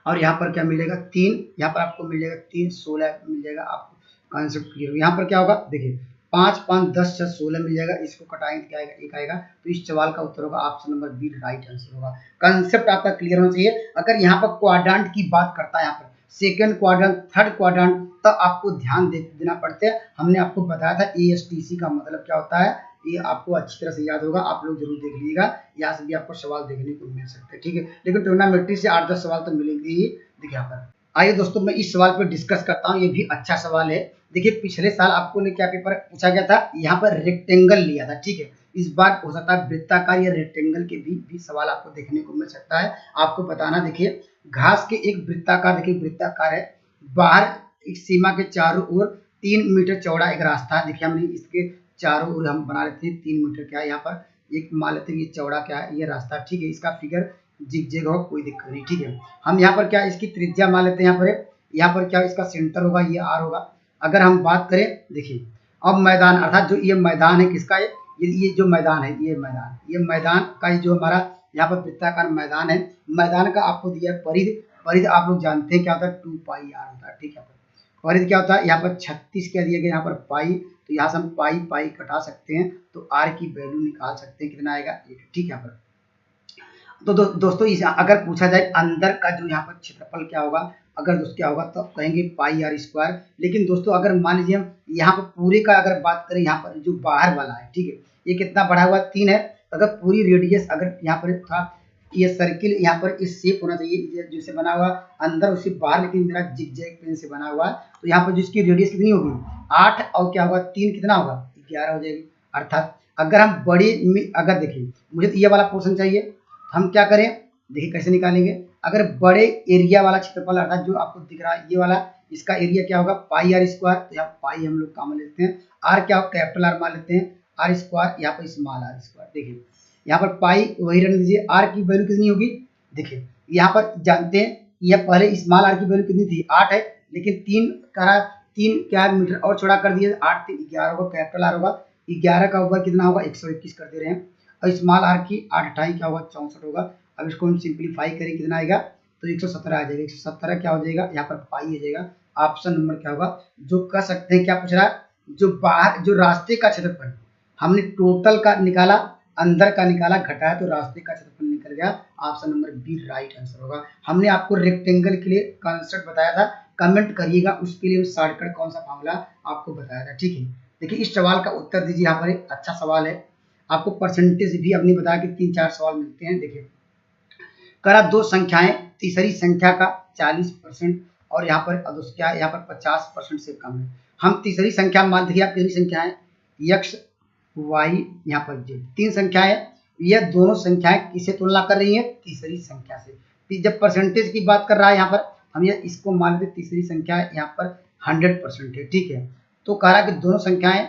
और यहाँ पर क्या मिलेगा 3, यहाँ पर आपको मिल जाएगा 3 16 मिल जाएगा, आपको कॉन्सेप्ट क्लियर हो। यहाँ पर क्या होगा, देखिए 5 5 10 6 16 मिल जाएगा, इसको कटाएंगे क्या आएगा, 1 आएगा। तो इस सवाल का उत्तर होगा option number B right answer होगा। कंसेप्ट आपका क्लियर होना चाहिए। अगर यहाँ पर क्वाड्रेंट की बात करता है, यहाँ पर सेकेंड क्वाड्रेंट थर्ड क्वाड्रेंट, तो आपको ध्यान देना पड़ता है। हमने आपको बताया था ASTC का मतलब क्या होता है, ये आपको अच्छी तरह से याद होगा, आप लोग जरूर देख लीजिएगा, यहाँ से भी आपको सवाल देखने को मिल सकते हैं, ठीक है। लेकिन ट्रिग्नोमेट्री से 8-10 सवाल तो मिलेंगे ही। देखिए यहाँ पर आइए दोस्तों मैं इस सवाल पर डिस्कस करता हूँ, ये भी अच्छा सवाल है। देखिए पिछले साल आपको ने क्या पेपर पूछा गया था, यहाँ पर रेक्टेंगल लिया था, ठीक है। इस बार हो सकता है वृत्ताकार या रेक्टेंगल के भी सवाल आपको देखने को मिल सकता है। आपको बताना, देखिए घास के एक वृत्ताकार, देखिए वृत्ताकार है, बाहर एक सीमा के चारों ओर 3 मीटर चौड़ा एक रास्ता है। देखिए हमने इसके चारों ओर हम बना लेते हैं 3 मीटर क्या है, यहाँ पर एक मान लेते हैं ये चौड़ा क्या है, ये रास्ता, ठीक है। इसका फिगर जिग होगा, कोई दिक्कत नहीं, ठीक है। हम यहाँ पर क्या इसकी त्रिज्या मान लेते हैं, यहाँ पर क्या इसका सेंटर होगा, ये R होगा। अगर हम बात करें, देखिए अब मैदान, अर्थात जो ये मैदान है किसका है, ये जो मैदान है, ये मैदान का जो हमारा यहाँ पर वृत्ताकार मैदान है, मैदान का आपको दिया है परिध आप लोग जानते हैं क्या होता है, 2 पाई R होता है, ठीक है। परिध क्या होता है, यहाँ पर 36 क्या दिया गया, यहाँ पर पाई, तो यहाँ से हम पाई कटा सकते हैं, तो R की वैल्यू निकाल सकते हैं, कितना आएगा 1, ठीक है। यहाँ पर तो दोस्तों अगर पूछा जाए अंदर का जो यहाँ पर क्षेत्रफल क्या होगा, अगर दोस्तों क्या होगा तो कहेंगे पाई R स्क्वायर। लेकिन दोस्तों अगर मान लीजिए हम यहाँ पर पूरे का अगर बात करें, यहाँ पर जो बाहर वाला है, ठीक है, ये कितना बढ़ा हुआ 3 है, अगर पूरी रेडियस अगर यहाँ पर था, ये सर्किल यहाँ पर इस शेप होना चाहिए जैसे बना हुआ अंदर उससे बाहर, लेकिन मेरा जिगजैग पेन से बना हुआ है, तो यहाँ पर जिसकी रेडियस कितनी होगी 8, और क्या होगा 3 कितना होगा 11 हो जाएगी। अर्थात अगर हम बड़ी में अगर देखिए मुझे तो ये वाला पोर्शन चाहिए, हम क्या करें, देखिए कैसे निकालेंगे। अगर बड़े एरिया वाला क्षेत्रफल अर्थात जो आपको दिख रहा है ये वाला, इसका एरिया क्या होगा पाई R स्क्वायर, तो यहाँ पाई हम लोग काम लेते हैं, R क्या होगा कैपिटल R मान लेते हैं, R स्क्वायर, यहाँ पर स्मॉल R स्क्वायर। देखिए यहाँ पर पाई वही रहने दीजिए, R की वैल्यू कितनी होगी, देखिए यहाँ पर जानते हैं यह पहले स्मॉल R की वैल्यू कितनी थी 8 है, लेकिन 3 क्या मीटर और छोड़ा कर दिए, 8 3 11 होगा, कैपिटल R होगा, 11 का ऊपर कितना होगा 121 कर दे रहे हैं, और स्मॉल R की 8 8 क्या होगा 64 होगा। अब इसको हम सिंप्लीफाई करें कितना आएगा, तो 117 आ जाएगा, 117 क्या हो जाएगा, यहाँ पर पाई आ जाएगा। ऑप्शन नंबर क्या होगा, जो कह सकते हैं क्या पूछ रहा है, जो बाहर जो रास्ते का क्षेत्रफल हमने टोटल का निकाला, अंदर का निकाला, घटाया, तो रास्ते का क्षेत्रफल निकल गया। Option number B right answer होगा। हमने आपको रेक्टेंगल के लिए कॉन्सेप्ट बताया था, कमेंट करिएगा, उसके लिए शॉर्टकट कौन सा फॉर्मूला आपको बताया था, ठीक है। देखिए इस सवाल का उत्तर दीजिए, यहाँ पर एक अच्छा सवाल है, आपको परसेंटेज भी हमने बताया कि 3-4 सवाल मिलते हैं। देखिए करा दो संख्याएं, तीसरी संख्या का 40% और यहाँ पर क्या यहाँ पर 50% से कम है। हम तीसरी संख्या मान, देखिए आप तीसरी संख्या है x y, यहाँ पर z, 3 संख्याएं है। यह दोनों संख्याएं किसे तुलना कर रही हैं? तीसरी संख्या से। जब परसेंटेज की बात कर रहा है यहाँ पर, हम ये इसको मान लेते तीसरी संख्या यहाँ पर 100% है, ठीक है। तो कह रहा है कि दोनों संख्याएं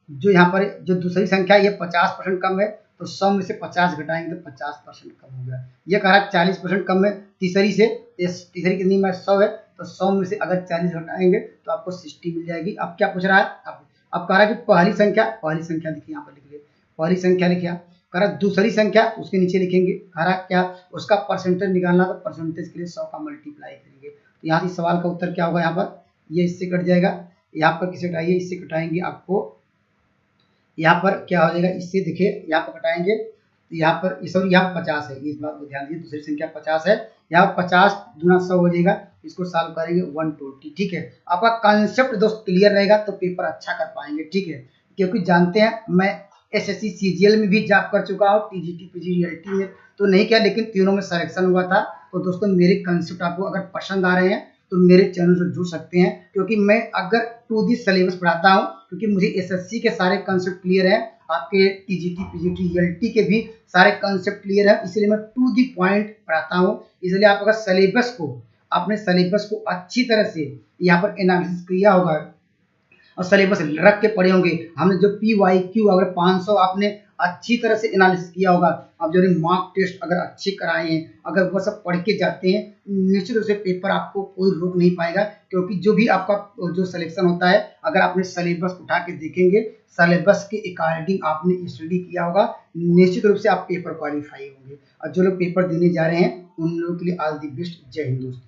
जो यहाँ पर जो दूसरी संख्या ये 50% कम है, तो 100 में से 50 घटाएंगे तो 50% कम हो गया। ये कह रहा है 40% कम है तीसरी से, तीसरी कितनी में 100 है, तो 100 में से अगर 40 घटाएंगे तो आपको 60 मिल जाएगी। अब क्या पूछ रहा है? अब कह रहा है कि पहली संख्या लिखिए, यहाँ पर लिखिए पहली संख्या लिखिए। कह रहा दूसरी संख्या उसके नीचे लिखेंगे। कह रहा क्या? उसका परसेंटेज निकालना, तो परसेंटेज के लिए 100 का मल्टीप्लाई करेंगे। तो यहाँ से सवाल का उत्तर क्या होगा? यहाँ पर ये इससे कट जाएगा, यहाँ पर किसे घटाइए, इससे घटाएंगे आपको यहाँ पर क्या हो जाएगा, इससे देखिए यहाँ पर घटाएंगे तो यहाँ पर सॉरी यहाँ 50 है, इस बात को ध्यान दीजिए, दूसरी संख्या 50 है, यहाँ 50 दूना 100 हो जाएगा, इसको सॉल्व करेंगे 120, ठीक है। आपका कंसेप्ट दोस्त क्लियर रहेगा तो पेपर अच्छा कर पाएंगे, ठीक है। क्योंकि जानते हैं मैं एसएससी सीजीएल में भी जॉब कर चुका हूँ, टीजीटी पीजीएलटी में तो नहीं किया, लेकिन तीनों में सिलेक्शन हुआ था। तो दोस्तों मेरे कंसेप्ट आपको अगर पसंद आ रहे हैं तो मेरे चैनल से जुड़ सकते हैं, क्योंकि मैं अगर टू दी सिलेबस पढ़ाता हूँ, क्योंकि मुझे एसएससी के सारे कंसेप्ट क्लियर है, आपके टीजीटी पीजीटी एलटी के भी सारे कंसेप्ट क्लियर है, इसलिए मैं टू दी पॉइंट पढ़ाता हूँ। इसलिए आप अगर सिलेबस को अपने सिलेबस को अच्छी तरह से यहाँ पर एनालिसिस किया होगा और सिलेबस रख के पढ़े होंगे, हमने जो PYQ अगर 500 आपने अच्छी तरह से एनालिसिस किया होगा, अब जो मॉक टेस्ट अगर अच्छे कराए हैं, अगर वो सब पढ़ के जाते हैं, निश्चित रूप से पेपर आपको कोई रोक नहीं पाएगा। क्योंकि जो भी आपका जो सिलेक्शन होता है, अगर आपने सिलेबस उठा के देखेंगे, सिलेबस के अकॉर्डिंग आपने स्टडी किया होगा, निश्चित रूप से आप पेपर क्वालिफाई होंगे। और जो लोग पेपर देने जा रहे हैं उन लोगों के लिए ऑल दी बेस्ट। जय हिंद दोस्तों।